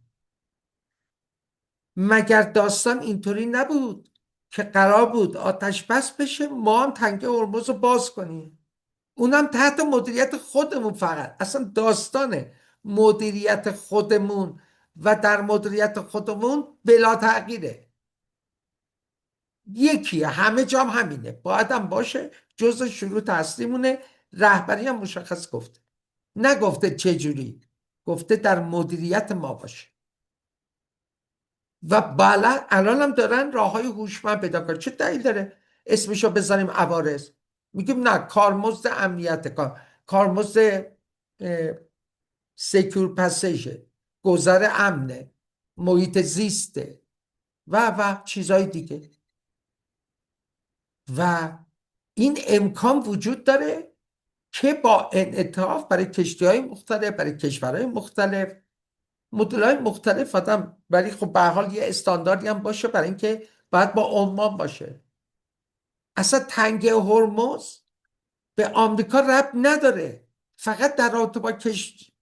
مگر داستان اینطوری نبود که قرار بود آتش بس بشه ما هم تنگه هرمز رو باز کنیم؟ اونم تحت مدیریت خودمون. فقط اصلا داستان مدیریت خودمون و در مدیریت خودمون بلا تغییره، یکیه، همه جام همینه، باید هم باشه، جز شروط اصلیمونه. رهبری هم مشخص گفته، نگفته چه جوری، گفته در مدیریت ما باشه. و بالا الان هم دارن راه های هوشمند پیدا کنن. چه دلیل داره اسمشو بذاریم عوارض؟ میگیم نه، کارمزد امنیت، کارمزد سکیور پسیج، گذر امنه، محیط زیسته و چیزهای دیگه. و این امکان وجود داره که با انعطاف برای کشتی‌های مختلف، برای کشورهای مختلف، مدل‌های مختلف آدم، ولی خب به هر حال یه استانداردی هم باشه برای اینکه باید با عمان باشه. اصلا تنگه هرمز به آمریکا ربط نداره، فقط در رابطه با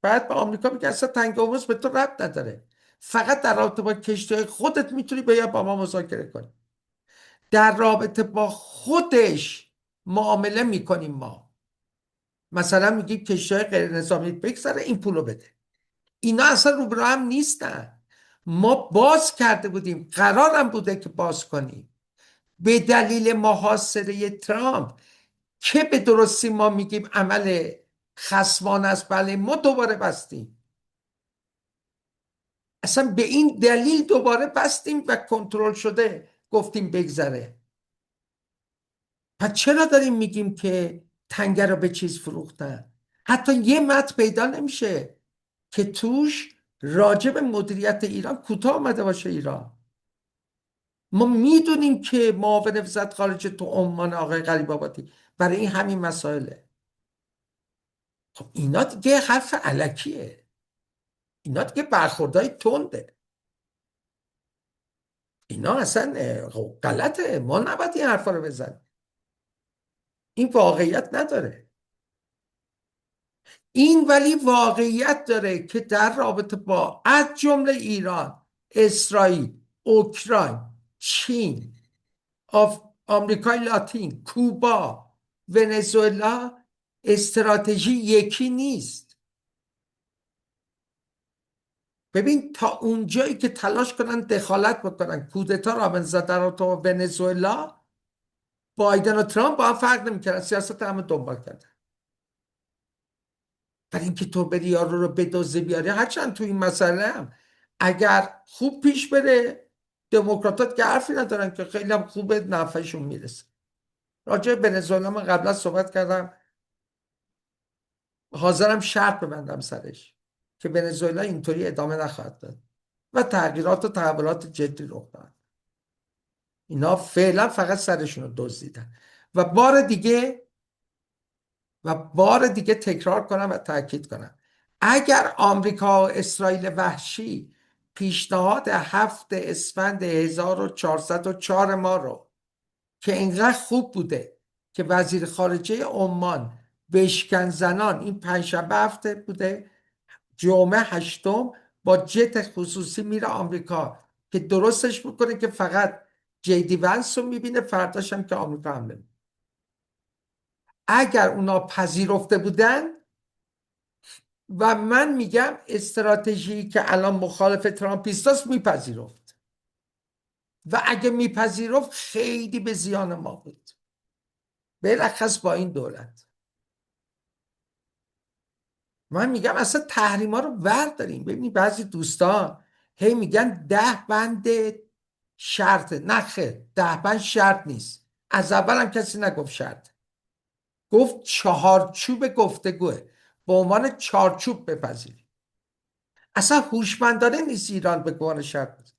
بعد به آمریکا میگه اصلا تنگه هرمز به تو ربط نداره، فقط در رابطه با کشتی‌های خودت میتونی بیای با ما مذاکره کنی. در رابطه با خودش معامله میکنیم ما. مثلا میگیم کشتی‌های غیر نظامی بگذره این پولو بده. اینا اصلا روبرو هم نیستن. ما باز کرده بودیم، قرارم بوده که باز کنیم. به دلیل محاصره ترامپ که به درستی ما میگیم عمل خصمانه است، بله، ما دوباره بستیم. اصلا به این دلیل دوباره بستیم و کنترل شده گفتیم بگذره. پس چرا داریم میگیم که تنگه رو به چیز فروختن؟ حتی یه متن پیدا نمیشه که توش راجب مدیریت ایران کوتاه آمده باشه. ایران، ما میدونیم که معاون وزارت خارجه تو عمان آقای غریب‌آبادی برای این همین مسائله. خب اینا دیگه حرف الکیه، اینا دیگه برخوردهای تنده، اینا اصلا غلطه. ما نباید این حرفا رو بزنیم، این واقعیت نداره. این ولی واقعیت داره که در رابطه با از جمله ایران، اسرائیل، اوکراین، چین، آمریکای لاتین، کوبا، ونزوئلا استراتژی یکی نیست. ببین تا اونجایی که تلاش کنن دخالت بکنن، کودتا را بندازن در تو ونزوئلا، بایدن و ترامپ با هم فرق نمی‌کردن، سیاست همه دنبال کردن. برای اینکه تو بری یارو رو بدزدی بیاری، هرچند تو این مسئله هم اگر خوب پیش بره دموکراتات که حرفی ندارن که خیلی هم خوب نفعشون میرسه. راجع به ونزوئلا من قبلا صحبت کردم، حاضرم شرط ببندم سرش که ونزوئلا اینطوری ادامه نخواهد داد و تغییرات و تحولات جدی رخ داد. اینا فعلا فقط سرشون رو دزدیدن و بار دیگه و بار دیگه تکرار کنم و تاکید کنم، اگر آمریکا و اسرائیل وحشی پیشنهاد 7 اسفند 1404 ما رو که اینقدر خوب بوده که وزیر خارجه عمان بشکن زنان، این پنجشنبه هفته بوده، جمعه 8 با جت خصوصی میره آمریکا که درستش میکنه که فقط جیدی ونس رو میبینه، فرداش هم که آمریکا حمله میکنه. اگر اونا پذیرفته بودن و من میگم استراتژی که الان مخالف ترامپیستاست میپذیرفت و اگه میپذیرفت خیلی به زیان ما بود، بلخص با این دولت. من میگم اصلا تحریما رو داریم. ببینید بعضی دوستان هی میگن 10 بند شرط، نه خیر، 10 بند شرط نیست، از اول هم کسی نگفت شرط، گفت چهارچوب گفتگوه، به عنوان چارچوب بپذیریم. اصلا هوشمندانه نیست ایران به عنوان شرط بزن.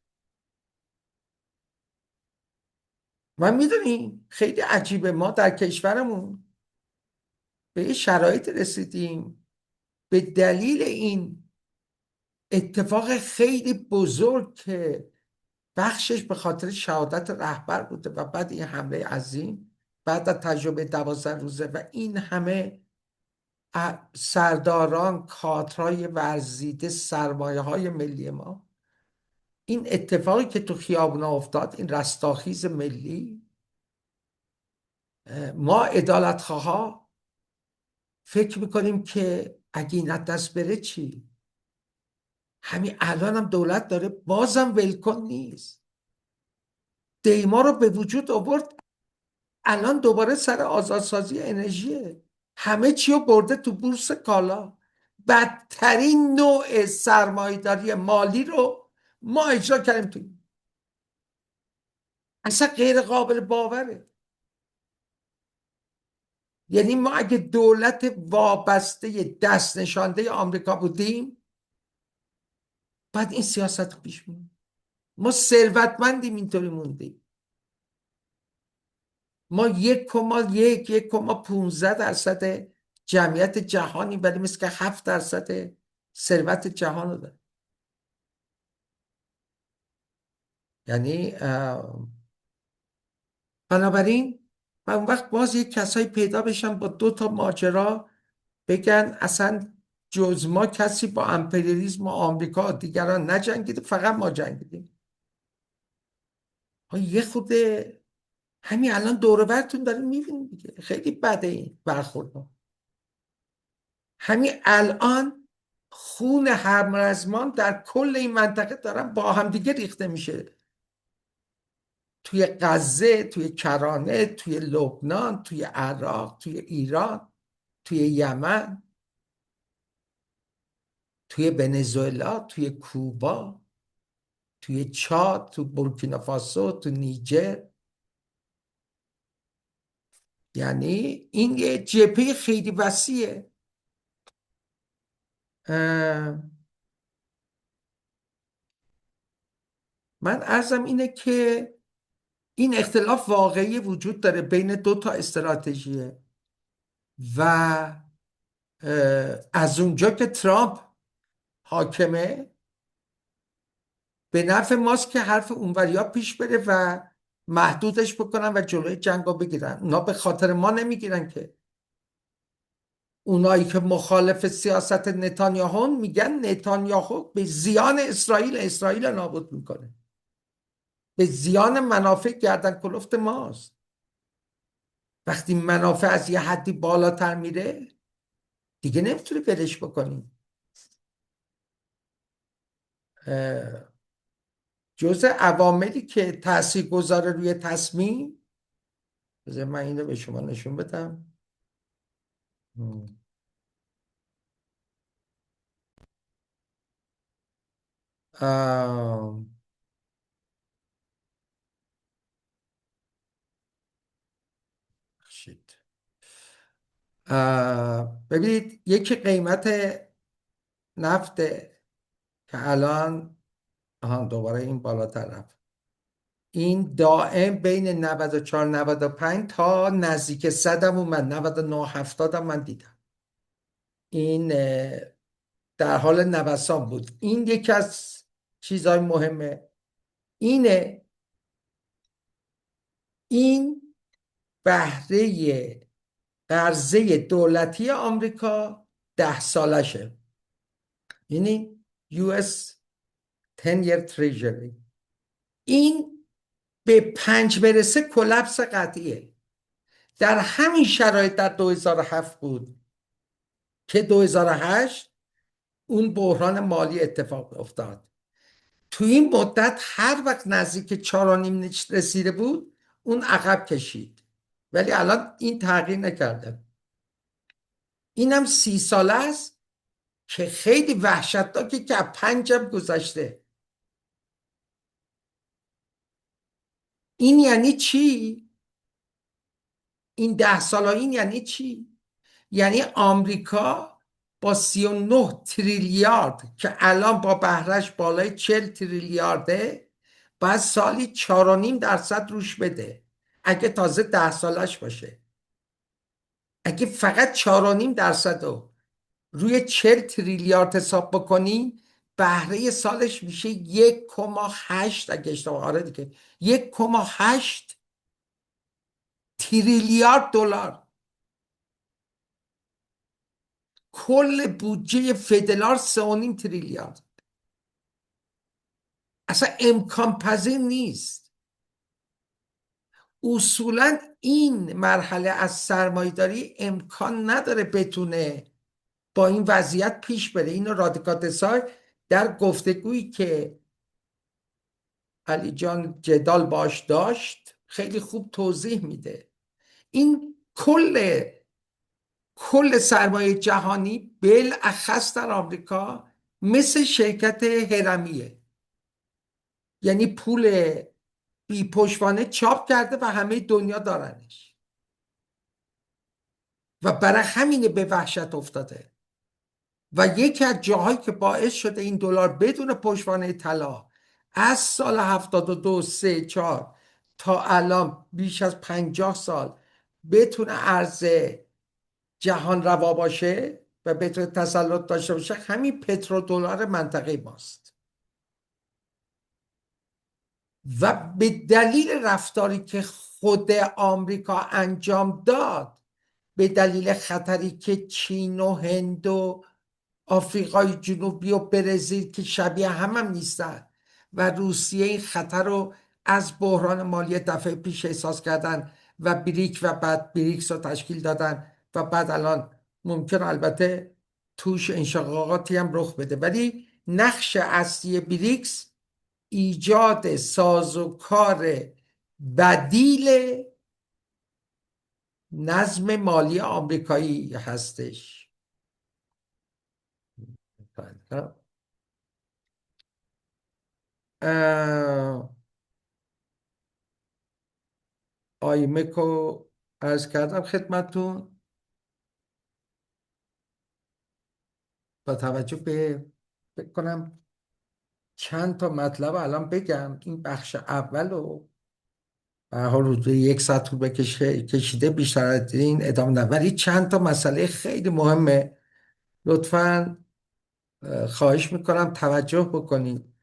من میدونیم خیلی عجیبه، ما در کشورمون به یه شرایط رسیدیم به دلیل این اتفاق خیلی بزرگ که بخشش به خاطر شهادت رهبر بوده و بعد این حمله عظیم بعد از تجربه 12 روزه و این همه سرداران، کادرهای ورزیده، سرمایه های ملی ما، این اتفاقی که تو خیابونا افتاد، این رستاخیز ملی، ما عدالتخواها فکر میکنیم که اگه این از دست بره چی؟ همین الان هم دولت داره بازم ولکن نیست، دیما رو به وجود آورد، الان دوباره سر آزادسازی انرژیه، همه چی رو برده تو بورس کالا، بدترین نوع سرمایه‌داری مالی رو ما اجرا کردیم توی، اصلا غیر قابل باوره. یعنی ما اگه دولت وابسته دست نشانده آمریکا بودیم بعد این سیاست رو پیش می‌بردیم. ما ثروتمندیم اینطوری موندیم. ما 1,15% جمعیت جهانی، ولی مثل که 7% ثروت جهان رو داره. یعنی بنابراین و اون وقت باز یک کسایی پیدا بشن با 2 ماجرا بگن اصلا جز ما کسی با امپریالیسم و آمریکا و دیگران نجنگیده، فقط ما جنگیدیم. یه خود همین الان دور و برتون داریم میبینیم دیگه، خیلی بده این برخورد. همین الان خون همرزمان در کل این منطقه دارن با هم دیگه ریخته میشه، توی غزه، توی کرانه، توی لبنان، توی عراق، توی ایران، توی یمن، توی ونزوئلا، توی کوبا، توی چاد، تو بورکینافاسو، تو نیجر. یعنی این یه جبهه خیلی وسیعه. من عرضم اینه که این اختلاف واقعی وجود داره بین 2 استراتژیه و از اونجا که ترامپ حاکمه به نفع ماست که حرف اونوریا پیش بره و محدودش بکنن و جلوی جنگ رو بگیرن. اونا به خاطر ما نمیگیرن که، اونایی که مخالف سیاست نتانیاهو میگن نتانیاهو به زیان اسرائیل نابود میکنه، به زیان منافع گردن کلفت ماست. وقتی منافع از یه حدی بالاتر میره دیگه نمیتونی ولش بکنی. جزء عواملی که تأثیر گذاره روی تصمیم، بذار من اینو به شما نشون بدم. ببینید یکی قیمت نفت که الان دوباره این بالاتر رفت، این دائم بین 94 95 تا نزدیک 100 هم اومد، 99 70 هم من دیدم. این در حال نوسان بود. این یکی از چیزهای مهمه اینه، این بهره قرضه دولتی آمریکا 10 سالشه، یعنی US 10 year treasury. این به 5 برسه کلپس قطعیه. در همین شرایط در 2007 بود که 2008 اون بحران مالی اتفاق افتاد. تو این مدت هر وقت نزدیک 4.5 رسیده بود اون عقب کشید، ولی الان این تغییر نکرده. اینم 30 ساله است که خیلی وحشتناکه که 5 هم گذشته. این یعنی چی؟ این 10 ساله این یعنی چی؟ یعنی آمریکا با 39 تریلیارد که الان با بهرهش بالای 40 تریلیارده باید سالی 4.5% روش بده اگه تازه 10 سالش باشه. اگه فقط 4.5% رو روی 40 تریلیارد حساب بکنی بهره سالش میشه 1.8 اگه اشتباه، آره دیگه 1.8 تریلیارد دلار. کل بودجه فدرال 3.5 تریلیارد. اصلا امکان پذیر نیست. اصولا این مرحله از سرمایه‌داری امکان نداره بتونه با این وضعیت پیش بره. اینو رادیکال در گفتگویی که علی جان جدال باش داشت خیلی خوب توضیح میده. این کل سرمایه جهانی بالاخص در آمریکا مثل شرکت هرمیه، یعنی پول بی پشتوانه چاپ کرده و همه دنیا دارنش و برای همینه به وحشت افتاده. و یکی از جاهایی که باعث شده این دلار بدون پشتوانه طلا از سال 72 3 4 تا الان بیش از 50 سال بتونه ارز جهان روا باشه و بتونه تسلط داشته باشه همین پترودلار منطقه ماست. و به دلیل رفتاری که خود آمریکا انجام داد، به دلیل خطری که چین و هند و آفریقای جنوبی و برزیل که شبیه هم نیستن و روسیه این خطر رو از بحران مالی دفعه پیش احساس کردن و بریک و بعد بریکس رو تشکیل دادن و بعد الان ممکن البته توش انشقاقاتی هم رخ بده، ولی نقش اصلی بریکس ایجاد سازوکار بدیل نظم مالی آمریکایی هستش. آیمکو عرض کردم خدمتون با توجه به فکر کنم چند تا مطلب الان بگم. این بخش اول رو به هر حال حدود 1 ساعت طول کشیده، بیشتر از این ادامه ندم، ولی چند تا مسئله خیلی مهمه لطفاً خواهش میکنم توجه بکنید.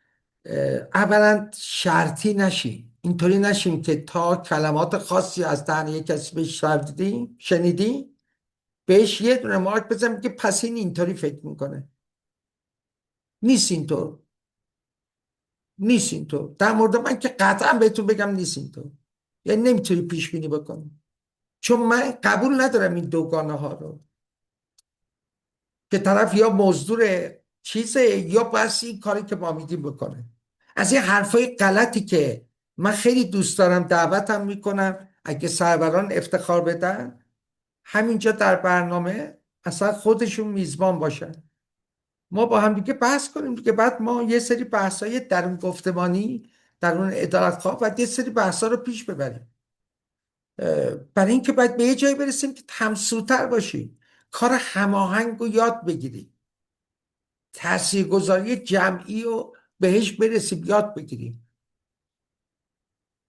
اولا شرطی نشیم، اینطوری نشیم که تا کلمات خاصی از دهن یک کسی شنیدی بهش یه دونه مارک بزنیم که پس این اینطوری فکر میکنه. نیست اینطور، نیست اینطور. در مورد من که قطعا بهتون بگم نیست اینطور، یعنی نمیتونی پیش بینی بکنی، چون من قبول ندارم این دوگانه ها رو که طرف یا مزدور چیزه یا بس این کاری که ما میگیم بکنه. از این حرفای غلطی که من خیلی دوست دارم دعوتم میکنم اگه سروران افتخار بدن همینجا در برنامه اصلا خودشون میزبان باشن، ما با هم دیگه بحث کنیم دیگه. بعد ما یه سری بحثای درون گفتمانی درون عدالتخواه و یه سری بحثا رو پیش ببریم، برای اینکه باید به یه جایی برسیم که همسوتر باشیم، کار هماهنگ رو یاد بگیریم، تاثیرگذاری جمعی رو بهش برسیم یاد بگیریم.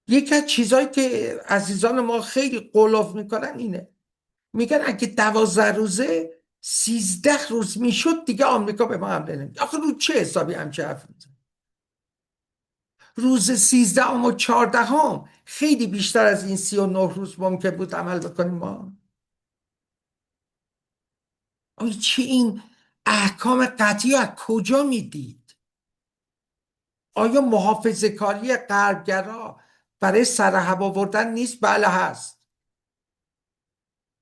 یکی از چیزهایی که عزیزان ما خیلی قلوف میکنن اینه، میگن اگه 12 روزه 13 روز میشد دیگه آمریکا به ما حمله نمی‌کرد. آخه رو چه حسابی همچه حرف میزن؟ روز 13 و 14 خیلی بیشتر از این 39 روز ممکن بود عمل بکنیم ما. آیا چی این احکام قطعی از کجا میدید؟ آیا محافظه کاری غربگرا برای سرحب آوردن نیست؟ بله هست.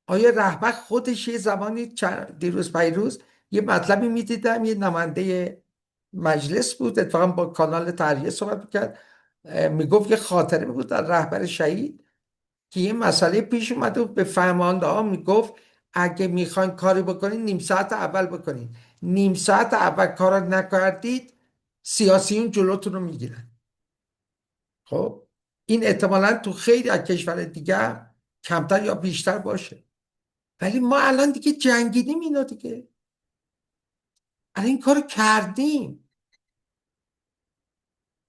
آیا رهبر خودش یه زمانی دیروز پیروز یه مطلبی میدیدم، یه نماینده مجلس بود اتفاقا با کانال تحریه صحبت میکرد، میگفت یه خاطره بود در رهبر شهید که یه مسئله پیش اومده و به فرمانده ها میگفت اگه میخواین کاری بکنین نیم ساعت اول بکنین، نیم ساعت اول کار نکردید سیاسیون جلوتون رو میگیرن. خب این احتمالاً تو خیلی از کشور دیگه کمتر یا بیشتر باشه، ولی ما الان دیگه جنگیدیم اینا دیگه، الان این کارو کردیم.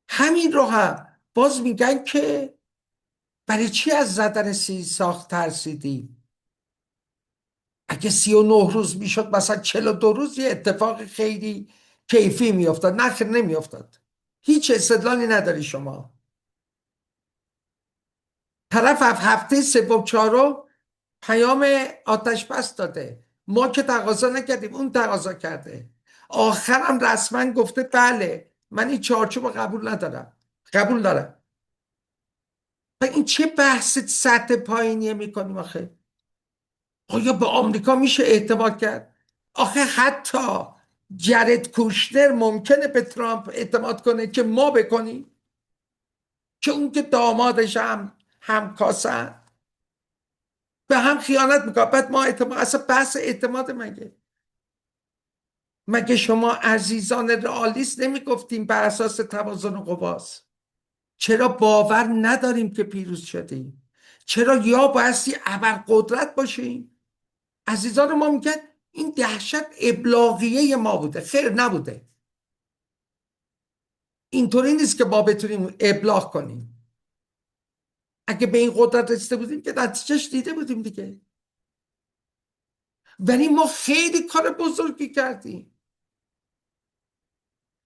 همین رو هم باز میگن که برای چی از زدن ساخت ترسیدیم؟ اگه 39 روز میشد مثلا 42 روز یه اتفاق خیلی کیفی میافتاد. نه خیر نمیافتاد. هیچ استدلالی نداری شما. طرف هفته سوم چهارم پیام آتش بس داده، ما که تقاضا نکردیم اون تقاضا کرده، آخرم رسما گفته بله من این چارچوب قبول ندارم، قبول دارم. و این چه بحث سطح پایینیه میکنیم آخه؟ آیا به آمریکا میشه اعتماد کرد؟ آخه حتی جرد کوشنر ممکنه به ترامپ اعتماد کنه که ما بکنیم، که اون که دامادش هم همکاسن به هم خیانت میکنه. بعد ما اعتماد، اصلا بحث اعتماد مگه شما عزیزان رئالیست نمیگفتیم بر اساس توازن قواست؟ چرا باور نداریم که پیروز شدیم؟ چرا یا بایستی ابرقدرت باشیم؟ عزیزان ما میگن این دهشت ابلاغیه ما بوده. خیر نبوده. اینطوری نیست که ما بتونیم ابلاغ کنیم. اگه به این قدرت رسیده بودیم که نتیجهش دیده بودیم دیگه. ولی ما خیلی کار بزرگی کردیم.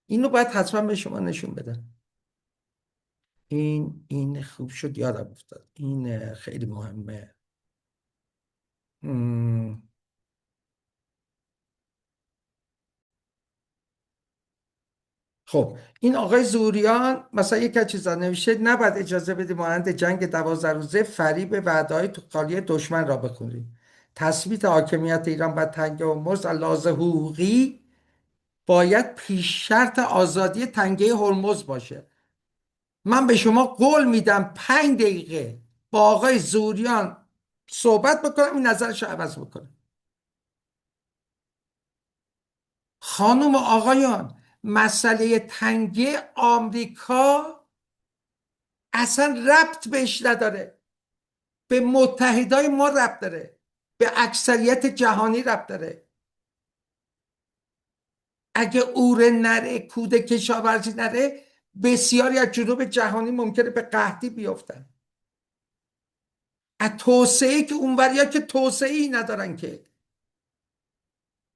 اینو باید حتما به شما نشون بدم. این خوب شد یادم افتاد، این خیلی مهمه. خب این آقای زوریان مثلا یک چیزا نوشته نباید اجازه بدیم مانند جنگ 12 روزه فریب وعده‌های تو خالی دشمن را بخونیم. تثبیت حاکمیت ایران بر تنگه هرمز از لحاظ حقوقی باید پیش شرط آزادی تنگه هرمز باشه. من به شما قول میدم 5 دقیقه با آقای زوریان صحبت بکنم این نظرش رو عوض بکنه. خانم و آقایان، مسئله تنگه آمریکا اصلا ربط بهش نداره، به متحدای ما ربط داره، به اکثریت جهانی ربط داره. اگه اوره نره، کود کشاورزی نره، بسیاری از جنوب جهانی ممکنه به قحطی بیفتن. از توسعه که اونوریا که توسعه ای ندارن، که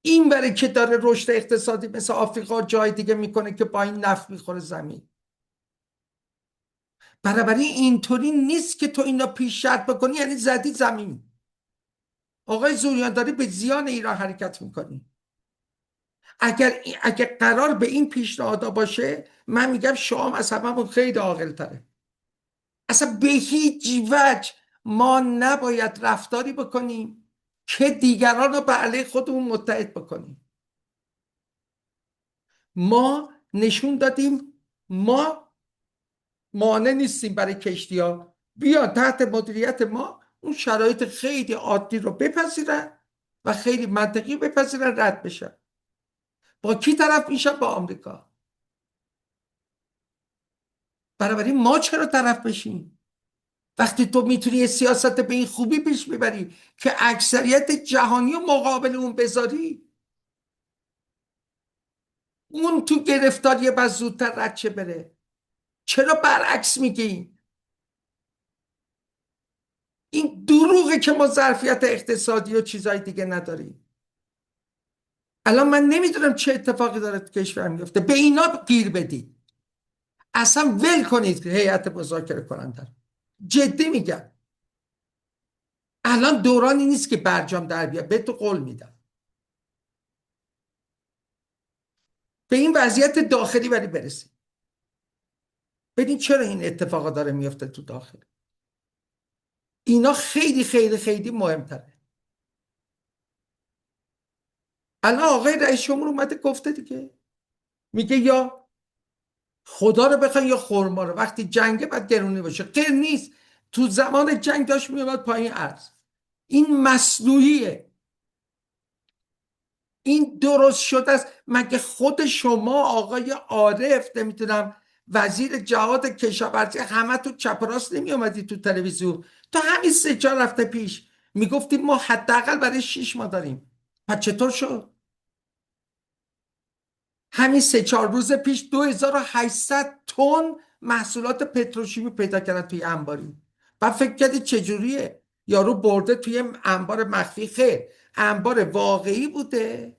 این بره که داره رشد اقتصادی مثل آفریقا جای دیگه میکنه که با این نفت میخوره زمین. بنابراین اینطوری نیست که تو اینا پیش شرط بکنی یعنی زدی زمین. آقای زوریان داری به زیان ایران حرکت میکنی. اگر قرار به این پیشنهادا باشه، من میگم شام از هممون خیلی عاقل تره. اصلا به هیچ وجه ما نباید رفتاری بکنیم که دیگران رو به علیه خودمون متحد بکنیم. ما نشون دادیم ما مانع نیستیم برای کشتی ها بیان تحت مدیریت ما اون شرایط خیلی عادی رو بپذیرن و خیلی منطقی بپذیرن، رد بشن. با کی طرف میشن؟ با آمریکا. بنابراین ما چرا طرف بشیم وقتی تو میتونی یه سیاست به این خوبی پیش میبری که اکثریت جهانی رو مقابل اون بذاری؟ اون تو گرفتاری بس زودتر رد چه بره. چرا برعکس میگی؟ دروغه که ما ظرفیت اقتصادی و چیزای دیگه نداریم. الان من نمیدونم چه اتفاقی داره تو کشور میفته. به اینا گیر بدید، اصلا ول کنید هیئت مذاکره کننده. جدی میگم الان دورانی نیست که برجام در بیاد. به تو قول میدم. به این وضعیت داخلی ولی برسید. ببین چرا این اتفاقا داره میفته تو داخل. اینا خیلی خیلی خیلی مهمتره. الان آقای رئیس جمهور اومده گفته دیگه، میگه یا خدا رو بخوان یا خرما رو. وقتی جنگه باید گرونی باشه. غیر نیست. تو زمان جنگ داشت میومد پایین ارز. این مصنوعیه. این درست شده است. مگه خود شما آقای عارف، نمیتونم وزیر جهاد کشاورزی، همه تو چپ و راست نمی اومدی تو تلویزیون تا همین 3-4 هفته پیش میگفتیم ما حداقل برای 6 ماه داریم. پس چطور شد؟ همین 3-4 روز پیش 2800 تن محصولات پتروشیمی پیدا کردن توی انباری. بعد فکر کردی چجوریه؟ یارو برده توی انبار مخفی. خیر، انبار واقعی بوده.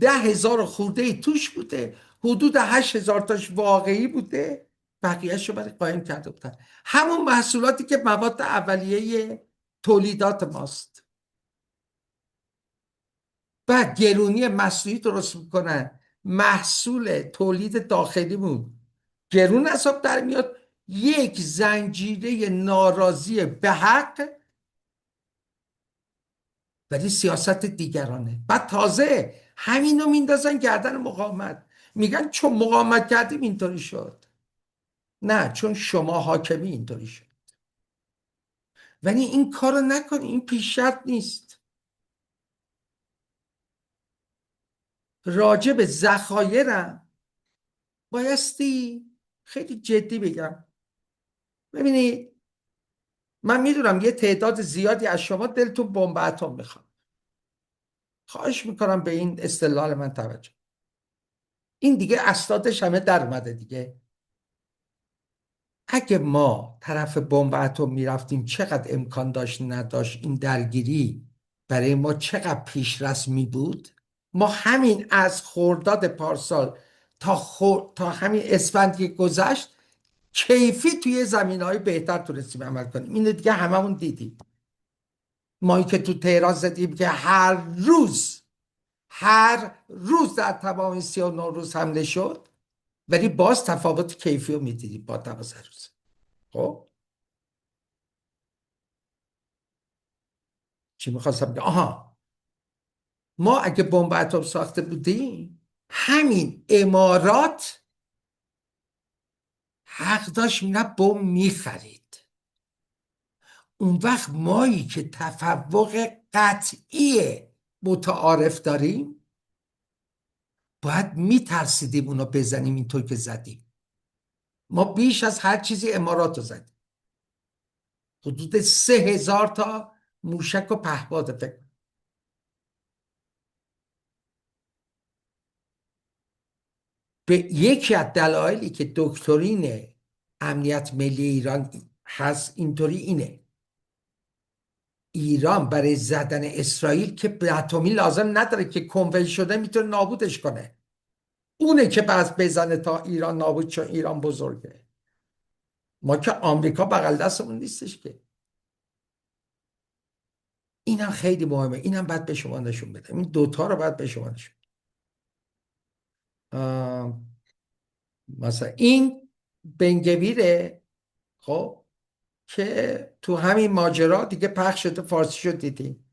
10,000 خورده ای توش بوده. حدود 8,000 تاش واقعی بوده. بقیه‌شو برای قایم کرده بودن. همون محصولاتی که مواد اولیه تولیدات ماست. بعد گرونی مصنوعی درست میکنن. محصول تولید داخلیمون گرون حساب در میاد. یک زنجیره ناراضی به حق، ولی سیاست دیگرانه. بعد تازه همینو میندازن گردن مقاومت. میگن چون مقاومت کردیم اینطوری شد. نه، چون شما حاکمی اینطوری شد. ولی این کارو نکنی. این پیشرفت نیست. راجع به ذخایرم بایستی خیلی جدی بگم. ببینید من میدونم یه تعداد زیادی از شما دلتون بمب اتم میخواد. خواهش میکنم به این استدلال من توجه. این دیگه اسنادش همه در اومده دیگه. اگه ما طرف بمب اتم میرفتیم چقدر امکان داشت نداشت این درگیری برای ما چقدر پیشرسم می بود. ما همین از خرداد پارسال تا همین اسفند که گذشت کیفی توی زمینهای بهتر تونستیم عمل کنیم. اینو دیگه هممون دیدیم. ما که تو تهران زدیم که هر روز در تمام این 39 روز حمله شد، ولی باز تفاوت کیفی رو میدیدیم با 12 روز. خب چی میخواستم بگم؟ ما اگه بمب اتم ساخته بودیم همین امارات حق داشت میرفت بمب میخرید. اون وقت مایی که تفوق قطعی متعارف داریم باید میترسیدیم اونو بزنیم اینطور که زدیم. ما بیش از هر چیزی امارات رو زدیم. حدود 3,000 تا موشک و پهپاد. فکر به یکی از دلایلی که دکترین امنیت ملی ایران هست اینطوری اینه: ایران برای زدن اسرائیل که اتمی لازم نداره، که کنول شده میتونه نابودش کنه. اونه که بس بزنه تا ایران نابود، چون ایران بزرگه. ما که آمریکا بغل دستمون نیستش که. اینم خیلی مهمه. اینم باید به شما نشون بدم. این دوتا رو باید به شما نشون بدم. مثلا این بنگویره، خب، که تو همین ماجرا دیگه پخش شده، فارسی شد دیدیم.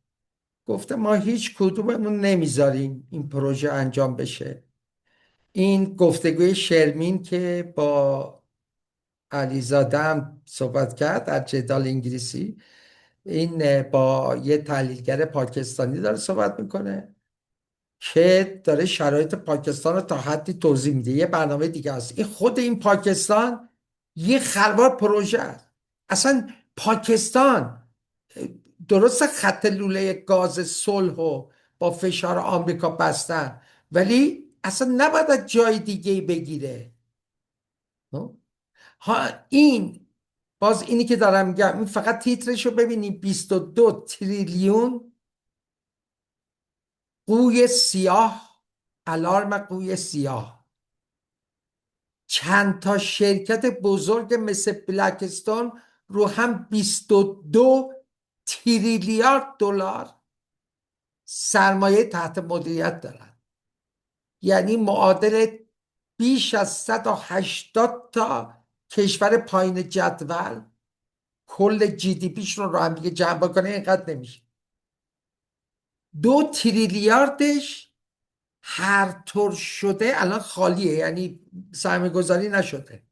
گفته ما هیچ کدوممون نمیذاریم این پروژه انجام بشه. این گفتگوی شرمین که با علیزاده هم صحبت کرد در جدال انگلیسی، این با یه تحلیلگر پاکستانی داره صحبت میکنه که داره شرایط پاکستان رو تا حدی توضیح میده. یه برنامه دیگه است. این خود این پاکستان یه خربار پروژه است. اصلا پاکستان درست خط لوله گاز صلح و با فشار آمریکا بستن، ولی اصلا نباید از جای دیگه بگیره. این باز اینی که دارم میگم، این فقط تیترشو ببینی، 22 تریلیون قوی سیاه، الارم قوی سیاه. چند تا شرکت بزرگ مثل بلکستون رو هم 22 تریلیارد دلار سرمایه تحت مدیریت دارن. یعنی معادل بیش از 180 تا کشور پایین جدول کل جی دی پیش رو هم دیگه جمع بکنه اینقدر نمیشه. 2 تریلیاردش هر طور شده الان خالیه، یعنی سرمایه گذاری نشده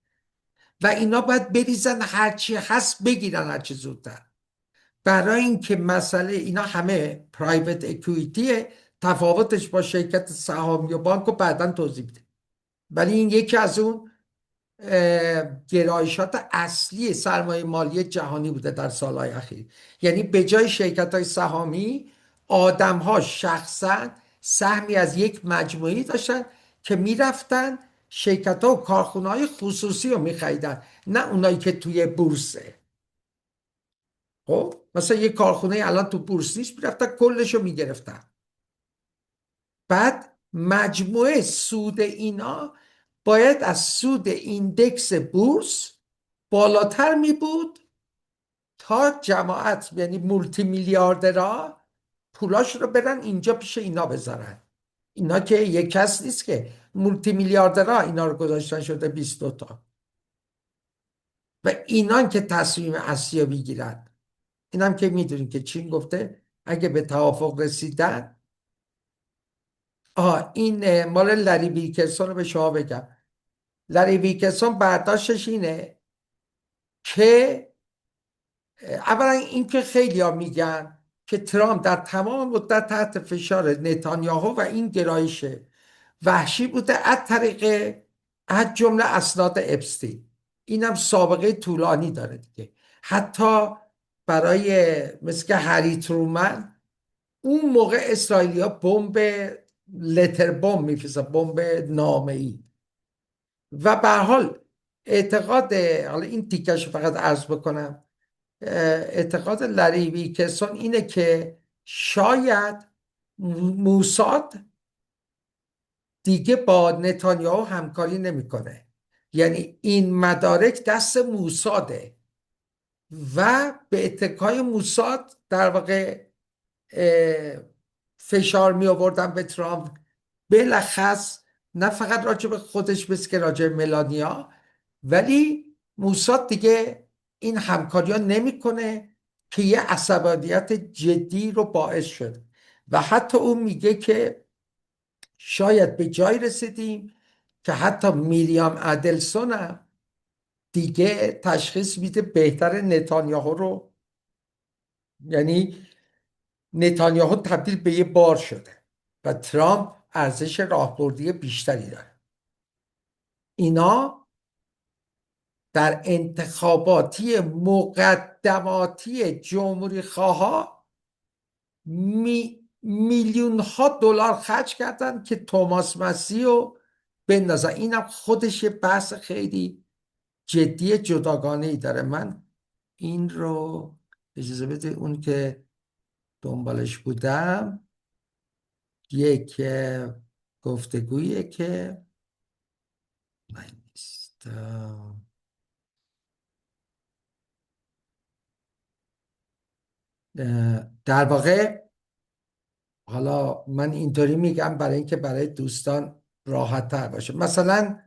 و اینا باید بریزن هرچی هست بگیرن هرچی زودتر، برای اینکه مسئله اینا همه پرایوت اکویتیه. تفاوتش با شرکت سهامی و بانک رو بعداً توضیح میده، ولی این یکی از اون گرایشات اصلی سرمایه مالی جهانی بوده در سالهای اخیر. یعنی به جای شرکت های سهامی، آدم ها شخصا سهمی از یک مجموعی داشتن که میرفتن شرکت ها و کارخونه های خصوصی رو میخریدن، نه اونایی که توی بورسه. خب مثلا یک کارخونه الان تو بورس نیست، میرفتن کلش رو میگرفتن. بعد مجموعه سود اینا باید از سود ایندکس بورس بالاتر می بود تا جماعت، یعنی مولتی میلیاردرها، پولاش رو برن اینجا پیش اینا بذارن. اینا که یک کس نیست که، مولتی میلیاردرها اینا رو گذاشتن شده 22 تا و اینان که تصمیم اصلی رو بگیرن. اینم که میدونیم که چین گفته اگه به توافق رسیدن. این مال لری ویلکرسون رو به شما بگم. لری ویلکرسون برداشتش اینه که اولا این که خیلی ها میگن که ترامپ در تمام مدت تحت فشار نتانیاهو و این گرایش وحشی بوده از طریق از جمله اسناد اپستین. اینم سابقه طولانی داره دیگه. حتی برای مثل که هری ترومن اون موقع اسرائیلیا بمب لتر بمب میفرستن، بمب نامه‌ای. و به هر حال اعتقاد، حالا این تیکش فقط عرض بکنم، اعتقاد لری ویلکرسون اینه که شاید موساد دیگه با نتانیاهو همکاری نمیکنه، یعنی این مدارک دست موساده و به اتکای موساد در واقع فشار می آوردن به ترامپ، بلخص نه فقط راجع به خودش بس که راجع به ملانیا، ولی موساد دیگه این همکاری ها نمیکنه که یه عصبانیت جدی رو باعث شد. و حتی اون میگه که شاید به جای رسیدیم که حتی میریام ادلسون هم دیگه تشخیص میده بهتر نتانیاهو رو، یعنی نتانیاهو تبدیل به یه بار شده و ترامپ ارزش راهبردی بیشتری داره. اینا در انتخاباتی مقدماتی جمهوری خواها میلیون ها دلار خرج کردن که توماس مسیح رو بندازن. اینم خودش یه بحث خیلی جدی جداگانه ای داره. من این رو اجازه بده، اون که دنبالش بودم یک گفتگویه که نیست. در واقع حالا من اینطوری میگم برای اینکه برای دوستان راحت تر باشه. مثلا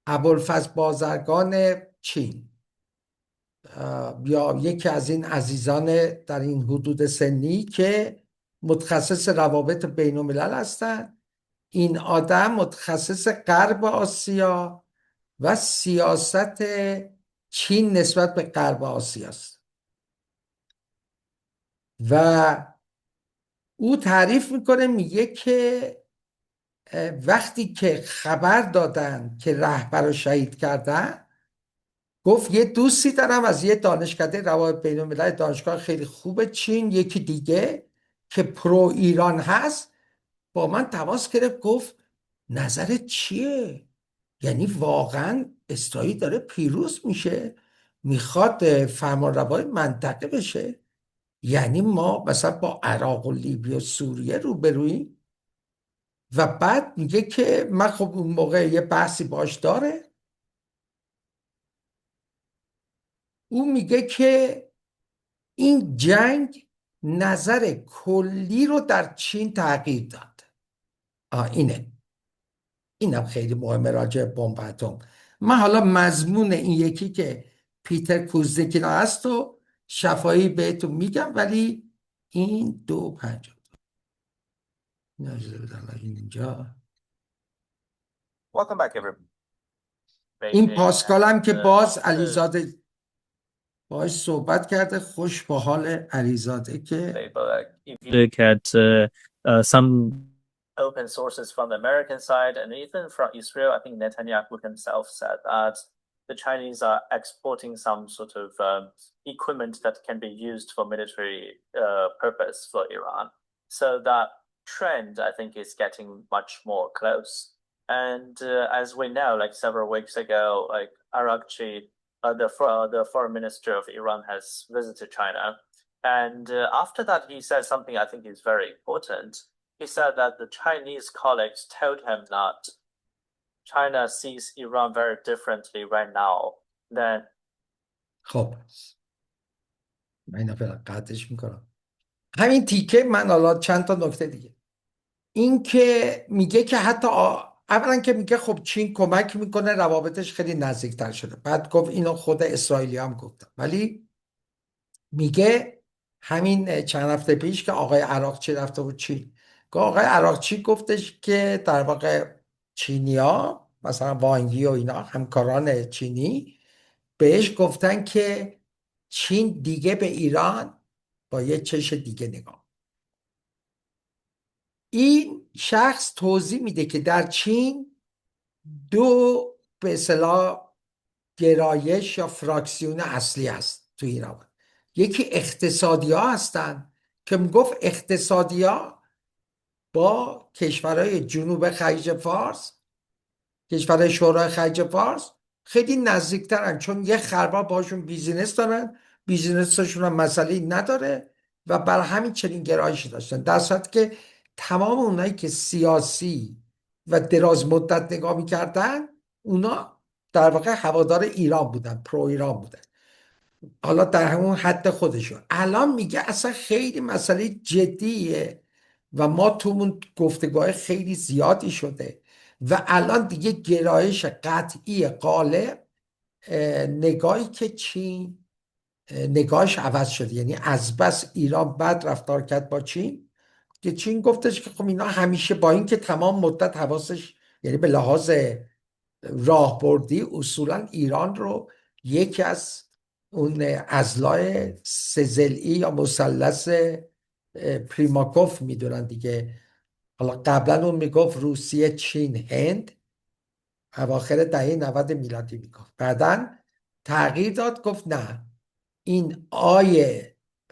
ابوالفضل بازرگان چین یا یکی از این عزیزان در این حدود سنی که متخصص روابط بین الملل هستن، این آدم متخصص غرب آسیا و سیاست چین نسبت به غرب آسیا است و او تعریف میکنه، میگه که وقتی که خبر دادن که رهبر رو شهید کردن، گفت یه دوستی دارم از یه دانشکده روابط بین الملل، دانشگاه خیلی خوب چین، یکی دیگه که پرو ایران هست، با من تماس گرفت، گفت نظرت چیه؟ یعنی واقعا اسرائیل داره پیروز میشه؟ میخواد فرمانروای منطقه بشه، یعنی ما مثلا با عراق و لیبی و سوریه روبرویم. و بعد میگه که من خب اون موقع یه بحثی باش داره، اون میگه که این جنگ نظر کلی رو در چین تغییر داد. اینم خیلی مهمه راجع به بمب اتم. من حالا مضمون این یکی که پیتر کوزدیکینا هست و شفاهی بهتون میگم، ولی این 2:50 اینجا. Welcome back, everyone. این پاسکال هم که باز علیزاده باش صحبت کرده، خوش با حال علیزاده که if you look at some open sources from the American side and even from Israel, I think Netanyahu himself said that the Chinese are exporting some sort of equipment that can be used for military purpose for Iran. So that trend, I think, is getting much more close. And as we know, like several weeks ago, like Arakchi, the foreign minister of Iran, has visited China. And after that, he said something I think is very important. He said that the Chinese colleagues told him that China sees Iran very differently right now than. خب من اینا فعلا قطعش میکنم. همین تیکه من حالا چند تا نکته دیگه. این که میگه که حتی اولا که میگه خب چین کمک میکنه روابطش خیلی نزدیکتر شده، بعد گفت اینو خود اسرائیلی هم گفتن، ولی میگه همین چند هفته پیش که آقای عراقچی رفته بود چین، که آقای عراقچی گفتش که در واقع چینیا مثلا وانگی و اینا همکاران چینی بهش گفتن که چین دیگه به ایران با یه چش دیگه نگاه. این شخص توضیح میده که در چین دو به اصطلاح گرایش یا فراکسیون اصلی هست تو ایران. یکی اقتصادی ها هستن که میگفت اقتصادی ها با کشورهای جنوب خلیج فارس، کشورهای شورای خلیج فارس خیلی نزدیکترن، چون یه خربا باشون بیزینس دارن، بیزینسشون هم مسئله نداره و بر همین چنین گرایشی داشتن، در صورتی که تمام اونایی که سیاسی و دراز مدت نگاه میکردن اونا در واقع هوادار ایران بودن، پرو ایران بودن، حالا در همون حد خودشون. الان میگه اصلا خیلی مسئله جدیه و ما تومون گفتگاه خیلی زیادی شده و الان دیگه گرایش قطعی غالب نگاهی که چین نگاهش عوض شده، یعنی از بس ایران بد رفتار کرد با چین که چین گفتش که خب اینا همیشه با این که تمام مدت حواسش، یعنی به لحاظ راهبردی اصولا ایران رو یکی از اون اضلاع سه‌ضلعی یا مثلث پریماکوف میدونن دیگه. حالا قبلا اون میگفت روسیه، چین، هند، اواخر دهه 90 میلادی میگفت، بعدا تغییر داد گفت نه، این